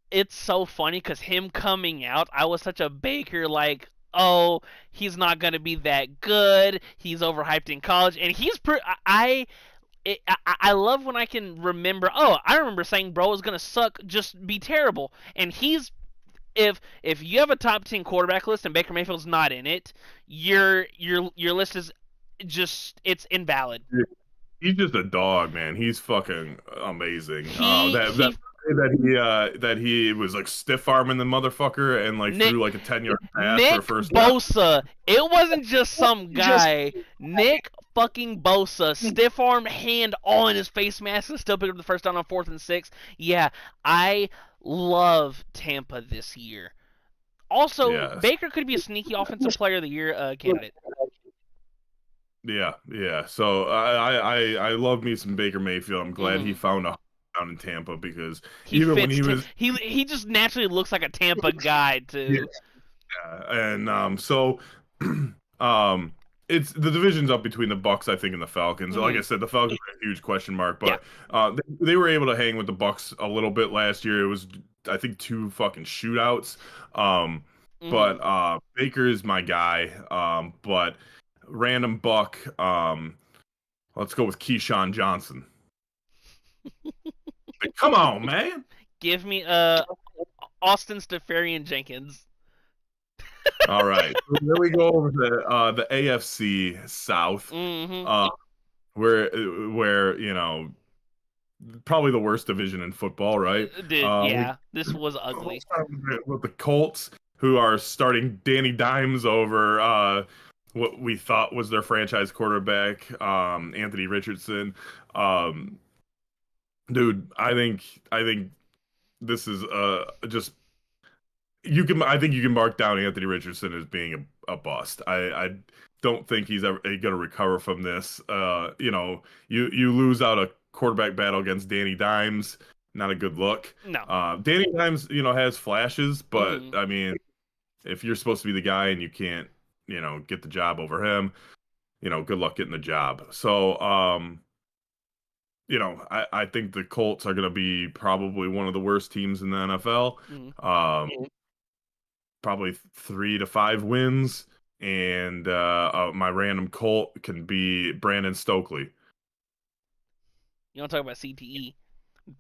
It's so funny because him coming out, I was such a Baker like, oh, he's not gonna be that good. He's overhyped in college, and I love when I can remember. Oh, I remember saying bro is gonna suck, just be terrible, and he's if you have a top 10 quarterback list and Baker Mayfield's not in it, your list is just it's invalid. He's just a dog, man. He's fucking amazing. He That he that he was like stiff arming the motherfucker and like Nick threw like a 10-yard pass for a Nick first down. Bosa. It wasn't just some guy. Nick fucking Bosa, stiff arm hand all in his face mask and still picked up the first down on 4th and 6. Yeah, I love Tampa this year. Also, Yes. Baker could be a sneaky offensive player of the year candidate. Yeah. So I love me some Baker Mayfield. I'm glad he Hmm. found a home down in Tampa because He even when fits. he was He just naturally looks like a Tampa guy too. and so um it's the division's up between the Bucks, I think, and the Falcons. Like I Hmm. said, the Falcons are a huge question mark, Yeah. but they were able to hang with the Bucks a little bit last year. It was, I think, two fucking shootouts. Um, Hmm. but Baker is my guy. But random Buck. Let's go with Keyshawn Johnson. Like, come on, man. Give me Austin Stefarian Jenkins. All right. So then we go over the AFC South. Hmm. Uh, where probably the worst division in football, right? Dude, We yeah, this was ugly. start with the Colts, who are starting Danny Dimes over what we thought was their franchise quarterback, Anthony Richardson. Um, dude, I think this is just I think you can mark down Anthony Richardson as being a bust. I don't think he's ever going to recover from this. You lose out a quarterback battle against Danny Dimes, not a good look. No. Danny Dimes, has flashes, but Hmm. I mean, if you're supposed to be the guy and you can't, get the job over him, good luck getting the job. So, I think the Colts are going to be probably one of the worst teams in the NFL. Hmm. Probably 3 to 5 wins, and my random Colt can be Brandon Stokely. You want to talk about CTE?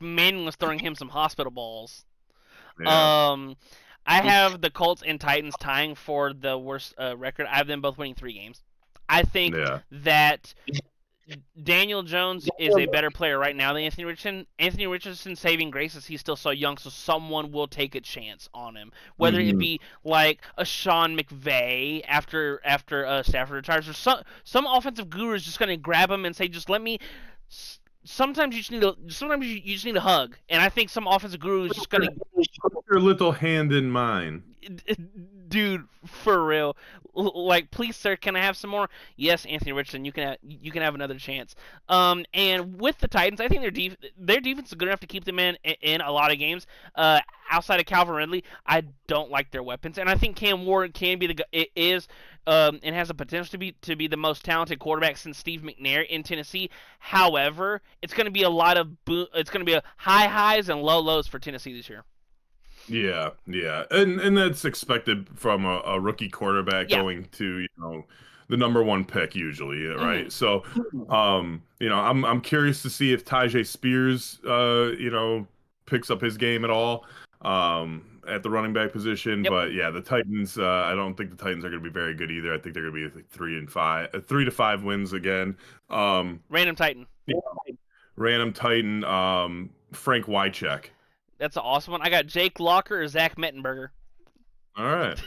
Manning was throwing him some hospital balls. Yeah, Um, I have the Colts and Titans tying for the worst record. I have them both winning 3 games. I think Yeah. that Daniel Jones is a better player right now than Anthony Richardson. Anthony Richardson's saving grace is he's still so young, so someone will take a chance on him. Whether it Mhm. be like a Sean McVay after Stafford retires, or some offensive guru is just going to grab him and say, just let me. Sometimes you just need you just need a hug, and I think some offensive guru is just going to Put your little hand in mine. dude, for real. Like, please, sir, can I have some more? Yes, Anthony Richardson, you can have another chance. And with the Titans, I think their defense is good enough to keep them in a lot of games. Outside of Calvin Ridley, I don't like their weapons, and I think Cam Ward can be and has the potential to be the most talented quarterback since Steve McNair in Tennessee. However, it's going to be a lot of it's going to be a high highs and low lows for Tennessee this year. Yeah, yeah, and that's expected from a rookie quarterback Yeah. going to the number one pick usually, Mm-hmm. right? So, I'm curious to see if Tyjae Spears, picks up his game at all, at the running back position. Yep. But yeah, the Titans, I don't think the Titans are going to be very good either. I think they're going to be like 3-5, 3 to 5 wins again. Random Titan. Random Titan, Frank Wycheck. That's an awesome one. I got Jake Locker or Zach Mettenberger. All right.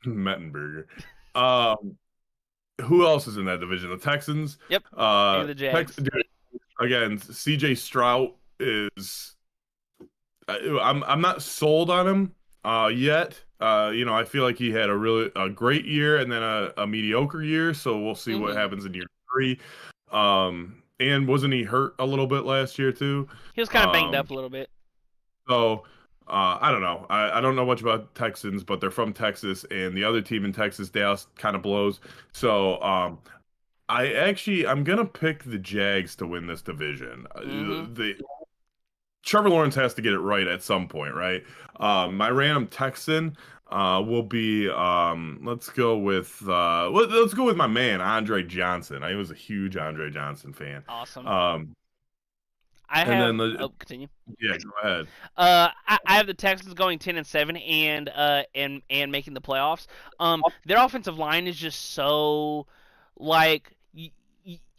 Mettenberger. Um, who else is in that division? The Texans. Yep. And the Jags. Dude, again, CJ Stroud is. I'm not sold on him yet. I feel like he had a great year and then a mediocre year. So we'll see what Mm-hmm. happens in year 3. And wasn't he hurt a little bit last year too? He was kind of banged up a little bit. So I don't know. I don't know much about Texans, but they're from Texas, and the other team in Texas, Dallas, kind of blows. So I'm gonna pick the Jags to win this division. Mm-hmm. The Trevor Lawrence has to get it right at some point, right? My random Texan will be let's go with my man Andre Johnson. I was a huge Andre Johnson fan. Awesome. Um, I and have. then Oh, continue. yeah, go ahead. I have the Texans going 10-7 and making the playoffs. Their offensive line is just so like.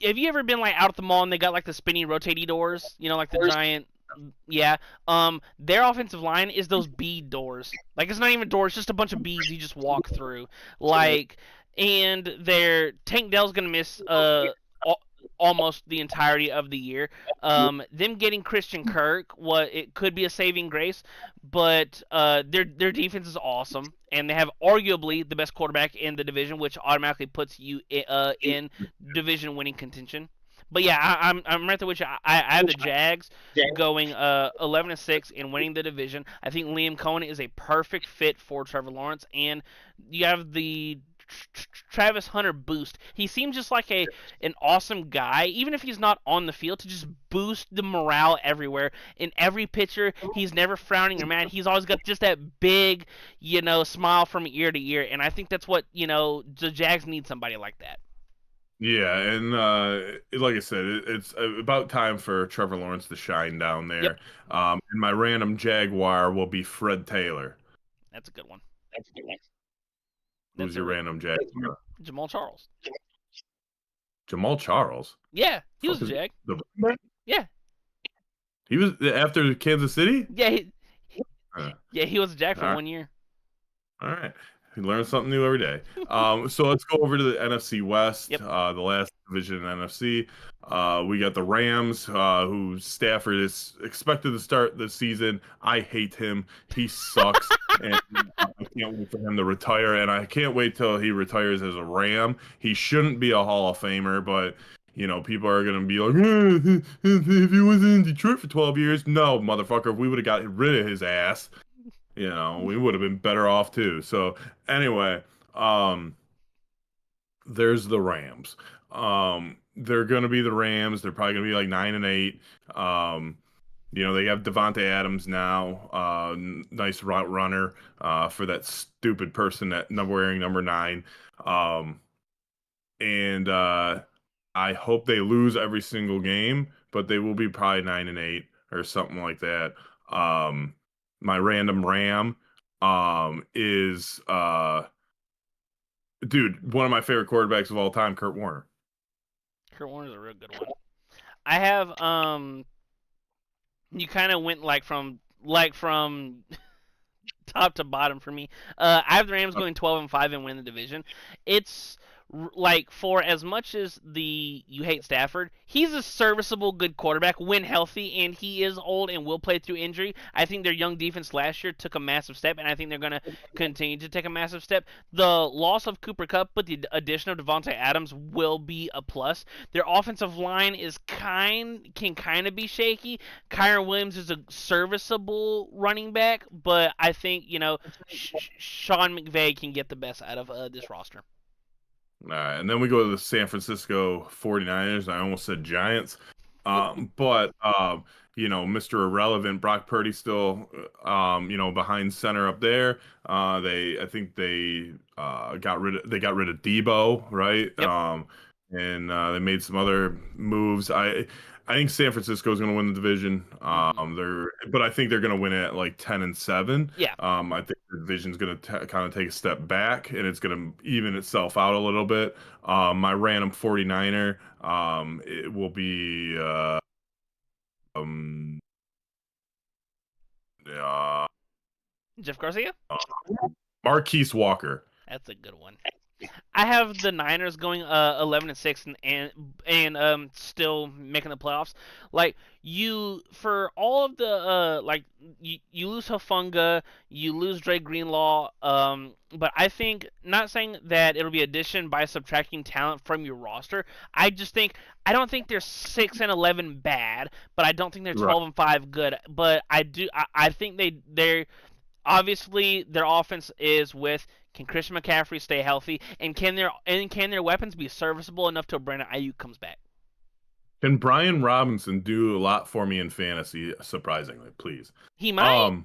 Have you ever been like out at the mall and they got like the spinny rotating doors? You know, like the giant. Yeah. Their offensive line is those bead doors. Like, it's not even doors, just a bunch of beads you just walk through. Like, and their Tank Dell's gonna miss almost the entirety of the year. Them getting Christian Kirk, it could be a saving grace, but their defense is awesome, and they have arguably the best quarterback in the division, which automatically puts you in division winning contention. But yeah, I'm right there with you. I have the Jags going 11-6 and winning the division. I think Liam Cohen is a perfect fit for Trevor Lawrence, and you have the Travis Hunter boost. He seems just like an awesome guy, even if he's not on the field, to just boost the morale everywhere. In every picture, he's never frowning or mad. He's always got just that big, smile from ear to ear, and I think that's what the Jags need, somebody like that. Yeah, and like I said, it's about time for Trevor Lawrence to shine down Yep, there. And my random Jaguar will be Fred Taylor. that's a good one. Who's That's a your random Jaguar? Jamal Charles. Jamal Charles. Yeah, he was Fuck a is Jag. the running back? Yeah, He was after Kansas City? yeah, Uh, he was a Jag all for right. 1 year. All right. You learn something new every day. So let's go over to the NFC West, Yep. the last division in NFC. We got the Rams, who Stafford is expected to start this season. I hate him. He sucks. And I can't wait for him to retire. And I can't wait till he retires as a Ram. He shouldn't be a Hall of Famer, but people are going to be like, if he was in Detroit for 12 years. No, motherfucker, if we would have got rid of his ass, we would have been better off too. So anyway, there's the Rams. They're gonna be the Rams. They're probably gonna be like 9-8. They have Devontae Adams now. Nice route runner. For that stupid person that wearing number 9. And I hope they lose every single game, but they will be probably 9-8 or something like that. My random Ram is Dude, one of my favorite quarterbacks of all time, Kurt Warner. Kurt Warner's a real good one. I have you kind of went like from top to bottom for me. I have the Rams going 12-5 and win the division. It's like for as much as you hate Stafford, he's a serviceable good quarterback when healthy, and he is old and will play through injury. I think their young defense last year took a massive step, and I think they're going to continue to take a massive step. The loss of Cooper Kupp, but the addition of Devontae Adams will be a plus. Their offensive line can kind of be shaky. Kyron Williams is a serviceable running back, but I think Sean McVay can get the best out of this roster. All right, and then we go to the San Francisco 49ers. I almost said Giants. But Mr. Irrelevant, Brock Purdy still behind center up there. I think they got rid of Debo, right? Yep. And they made some other moves. I think San Francisco is going to win the division. But I think they're going to win it at like 10-7. Yeah. I think the division's going to kind of take a step back, and it's going to even itself out a little bit. My random 49er, it will be um, uh, Jeff Garcia? Marquise Walker. That's a good one. I have the Niners going 11-6 and still making the playoffs. Like for all of the you lose Hafunga, you lose Dre Greenlaw. But I think, not saying that it'll be addition by subtracting talent from your roster. I don't think they're 6-11 bad, but I don't think they're 12-5 good. But I think they're obviously their offense is with. Can Christian McCaffrey stay healthy, and can their weapons be serviceable enough till Brandon Ayuk comes back? Can Brian Robinson do a lot for me in fantasy? Surprisingly, please. He might.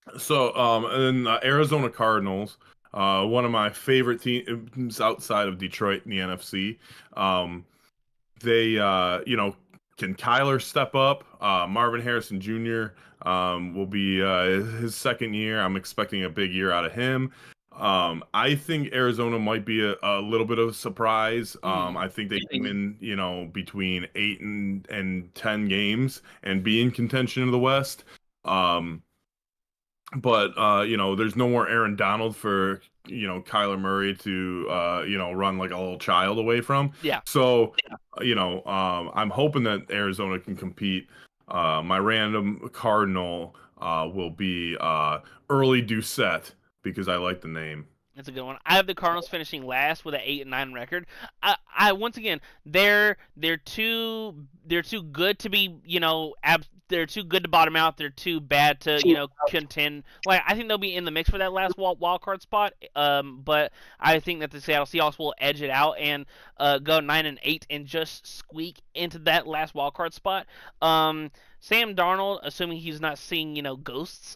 And Arizona Cardinals, one of my favorite teams outside of Detroit in the NFC. They can Kyler step up? Marvin Harrison Jr. Will be his second year. I'm expecting a big year out of him. I think Arizona might be a little bit of a surprise. I think they come in, between 8 and 10 games and be in contention in the West. But there's no more Aaron Donald for Kyler Murray to run like a little child away from. Yeah. So I'm hoping that Arizona can compete. My random Cardinal will be Early Doucette, because I like the name. That's a good one. I have the Cardinals finishing last with an 8-9 record. I once again, they're too good to be they're too good to bottom out. They're too bad to contend. Like, I think they'll be in the mix for that last wild card spot. But I think that the Seattle Seahawks will edge it out and go 9-8 and just squeak into that last wild card spot. Sam Darnold, assuming he's not seeing ghosts.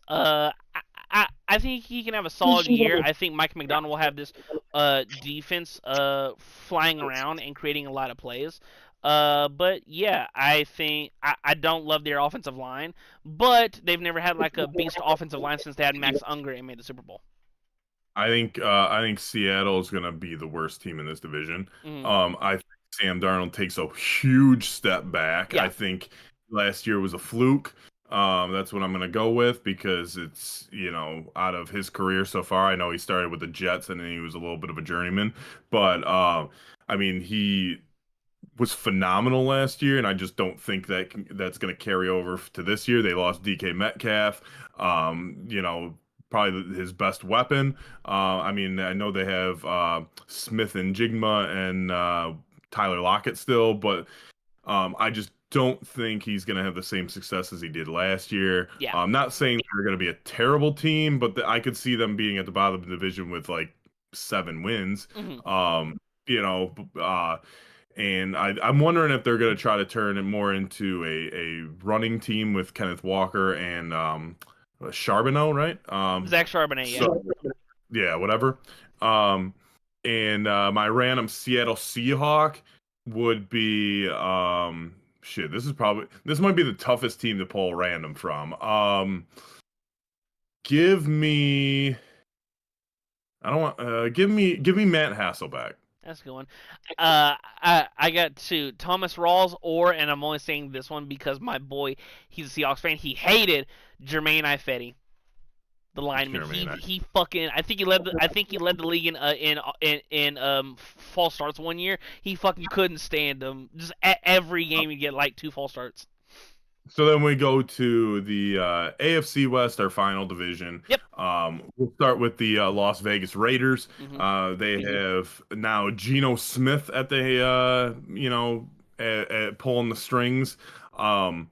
I think he can have a solid year. I think Mike McDonald will have this defense flying around and creating a lot of plays. But yeah, I think I don't love their offensive line, but they've never had like a beast offensive line since they had Max Unger and made the Super Bowl. I think Seattle is going to be the worst team in this division. I think Sam Darnold takes a huge step back. Yeah. I think last year was a fluke. That's what I'm going to go with, because it's, out of his career so far, I know he started with the Jets and then he was a little bit of a journeyman, but he was phenomenal last year, and I just don't think that's going to carry over to this year. They lost DK Metcalf, probably his best weapon. I know they have Smith and Jigma and Tyler Lockett still, but I just don't think he's going to have the same success as he did last year. Yeah. I'm not saying they're going to be a terrible team, but I could see them being at the bottom of the division with like 7 wins. And I'm wondering if they're going to try to turn it more into a running team with Kenneth Walker and Charbonneau, right? Zach Charbonnet, yeah. So, yeah, whatever. And my random Seattle Seahawk would be this might be the toughest team to pull random from. Give me I don't want. Give me Matt Hasselbeck. That's a good one. I got two, Thomas Rawls, and I'm only saying this one because my boy, he's a Seahawks fan. He hated Jermaine Ifedi, the lineman. Jeremy, He fucking. I think he led the league in false starts one year. He fucking couldn't stand them. Just every game you get like 2 false starts. So then we go to the AFC West, our final division. Yep. We'll start with the Las Vegas Raiders. Mm-hmm. They have now Geno Smith at the at pulling the strings. I'm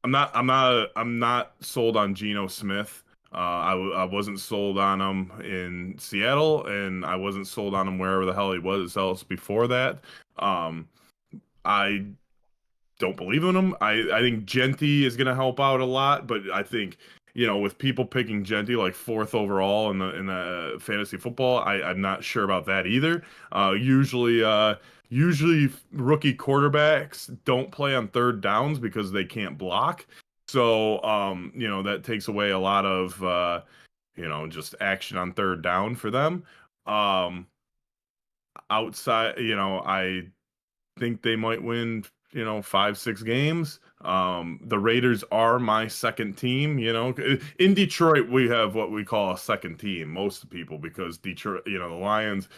not sold on Geno Smith. I wasn't sold on him in Seattle, and I wasn't sold on him wherever the hell he was else before that. I don't believe in him. I think Genty is going to help out a lot, but I think with people picking Genty like fourth overall in the fantasy football, I'm not sure about that either. Usually rookie quarterbacks don't play on third downs because they can't block. So that takes away a lot of just action on third down for them. Outside, I think they might win, 5-6 games. The Raiders are my second team. In Detroit, we have what we call a second team, most people, because Detroit, the Lions,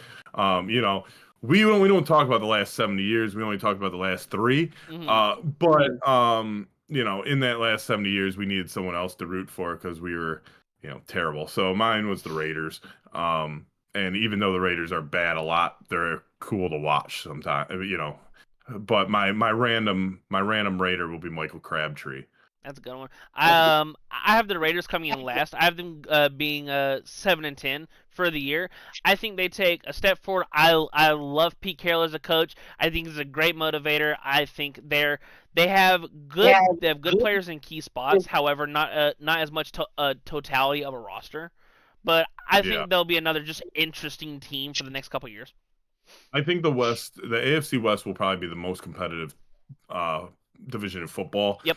we don't talk about the last 70 years. We only talk about the last 3. Mm-hmm. But in that last 70 years, we needed someone else to root for because we were, terrible. So mine was the Raiders. And even though the Raiders are bad a lot, they're cool to watch sometimes, But my random Raider will be Michael Crabtree. That's a good one. I have the Raiders coming in last. I have them being 7-10 for the year. I think they take a step forward. I love Pete Carroll as a coach. I think he's a great motivator. I think they have good players in key spots. However, not as much totality of a roster. But I Yeah. think they'll be another just interesting team for the next couple of years. I think the AFC West will probably be the most competitive division of football. Yep.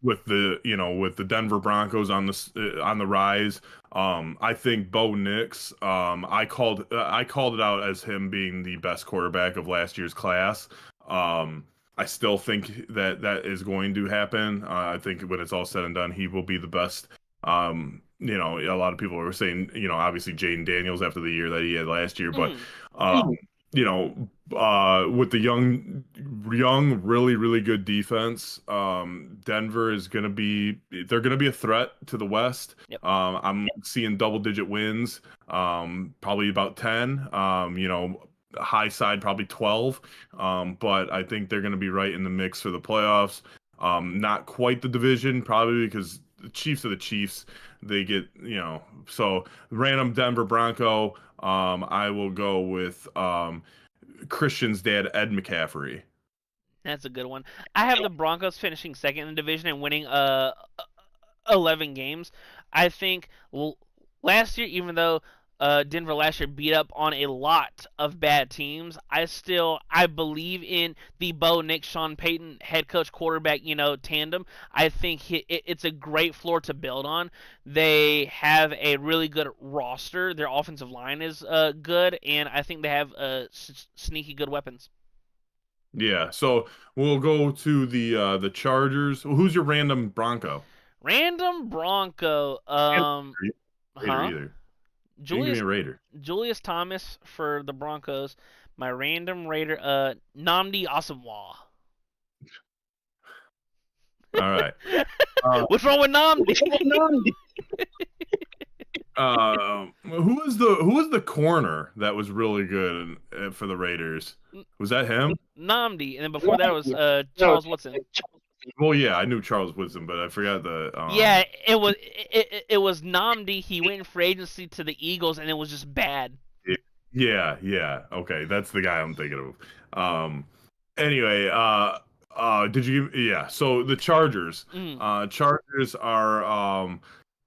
With the Denver Broncos on the rise. I think Bo Nix. I called it out as him being the best quarterback of last year's class. I still think that is going to happen. I think when it's all said and done, he will be the best. A lot of people were saying, obviously Jaden Daniels after the year that he had last year, but with the young, really, really good defense, Denver is they're going to be a threat to the West. Yep. I'm seeing double-digit wins, probably about 10. High side probably 12. But I think they're going to be right in the mix for the playoffs. Not quite the division, probably because the Chiefs are the Chiefs. They get, so random Denver Bronco. I will go with Christian's dad, Ed McCaffrey. That's a good one. I have the Broncos finishing second in the division and winning 11 games. I think last year, even though Denver last year beat up on a lot of bad teams, I believe in the Bo Nix Sean Payton head coach quarterback tandem. I think it's a great floor to build on. They have a really good roster. Their offensive line is good, and I think they have sneaky good weapons. Yeah, so we'll go to the Chargers. Who's your random Bronco? Random Bronco. Raider Huh? either. You can give me Julius a Raider. Julius Thomas for the Broncos. My random Raider, Nnamdi Asomugha. All right. What's wrong with Nnamdi? Who was the corner that was really good for the Raiders? Was that him? Nnamdi, and then before that was Charles Woodson. Well, yeah, I knew Charles Woodson, but I forgot the. Yeah, it was Nnamdi. He went in free agency to the Eagles, and it was just bad. Yeah. Okay, that's the guy I'm thinking of. Anyway, did you? Yeah. So the Chargers. Chargers are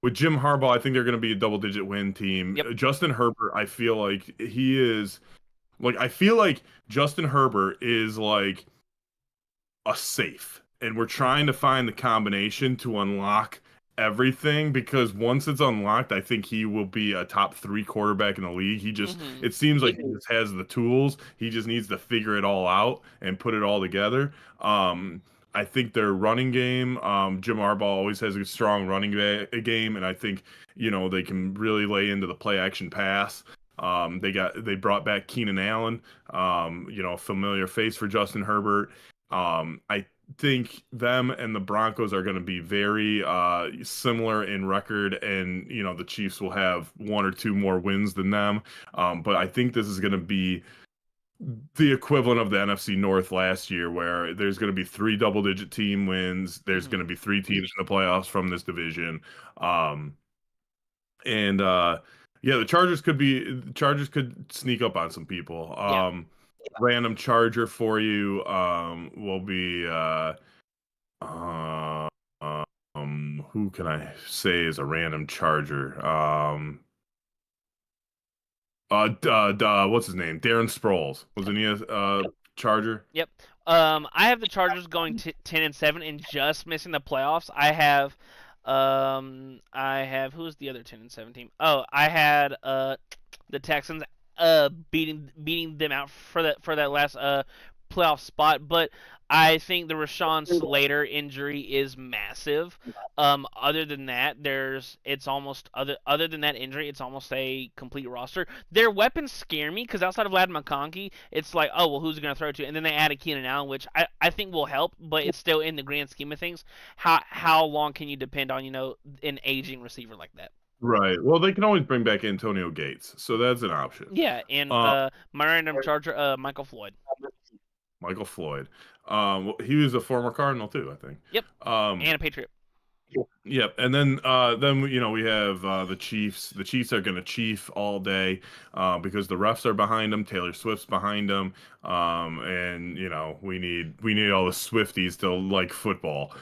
with Jim Harbaugh. I think they're going to be a double-digit win team. Yep. Justin Herbert. I feel like he is. I feel like Justin Herbert is like a safe, and we're trying to find the combination to unlock everything because once it's unlocked, I think he will be a top 3 quarterback in the league. It seems like he just has the tools. He just needs to figure it all out and put it all together. I think their running game, Jim Harbaugh always has a strong running game, and I think they can really lay into the play action pass. They brought back Keenan Allen, a familiar face for Justin Herbert. I think them and the Broncos are going to be very similar in record, and the Chiefs will have 1 or 2 more wins than them. But I think this is going to be the equivalent of the NFC North last year, where there's going to be 3 double-digit team wins. There's going to be 3 teams in the playoffs from this division, and yeah, the Chargers could sneak up on some people. Random Charger for you will be who can I say is a random Charger? What's his name? Darren Sproles. Wasn't he a Charger? Yep. I have the Chargers going 10-7 and just missing the playoffs. I have who's the other 10-7 team? Oh, I had the Texans beating them out for that last playoff spot, but I think the Rashawn Slater injury is massive. Other than that, other than that injury, it's almost a complete roster. Their weapons scare me because outside of Lad McConkey, it's like, oh well, who's it gonna throw to? And then they added Keenan Allen, which I think will help, but it's still in the grand scheme of things. How long can you depend on an aging receiver like that? Right. Well, they can always bring back Antonio Gates, so that's an option. Yeah, and my random Charger, Michael Floyd. Michael Floyd. He was a former Cardinal too, I think. Yep. And a Patriot. Yep. And then we have the Chiefs. The Chiefs are going to chief all day because the refs are behind them. Taylor Swift's behind them, and we need all the Swifties to like football.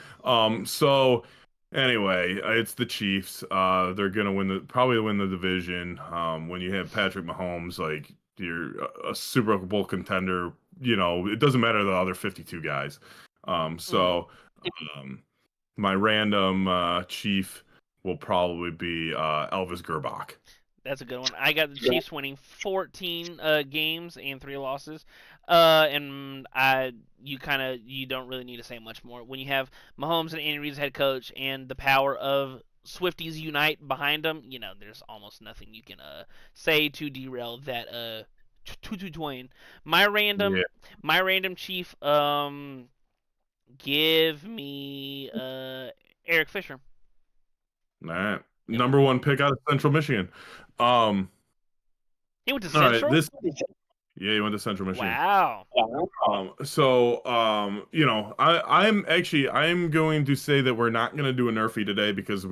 So anyway, it's the Chiefs. They're going to probably win the division. When you have Patrick Mahomes, like you're a Super Bowl contender. It doesn't matter the other 52 guys. My random Chief will probably be Elvis Gerbach. That's a good one. I got the Chiefs winning 14 games and 3 losses. And you don't really need to say much more. When you have Mahomes and Andy Reid as head coach and the power of Swifties unite behind them, there's almost nothing you can say to derail that Twain. My random Chief, give me Eric Fisher. All right. Yep. Number 1 pick out of Central Michigan. He went to Central? Yeah, he went to Central Michigan. Wow. I'm going to say that we're not going to do a Nerfy today because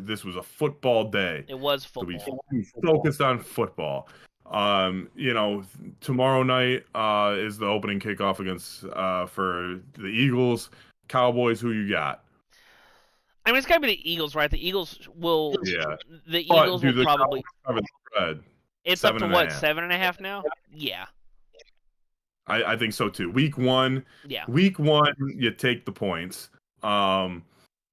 this was a football day. It was football. So we focused on football. Tomorrow night is the opening kickoff against for the Eagles. Cowboys, who you got? I mean, it's got to be the Eagles, right? The Eagles will. Yeah. The Eagles will probably. Cover the spread. It's up to what, 7.5 now? Yeah. I think so too. Week 1. Yeah. Week 1, you take the points. I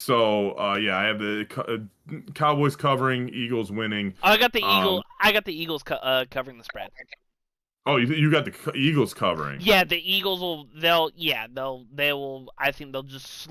have the Cowboys covering, Eagles winning. I got the Eagles. I got the Eagles covering the spread. Oh, you got the Eagles covering. Yeah, the Eagles will. They will. I think they'll just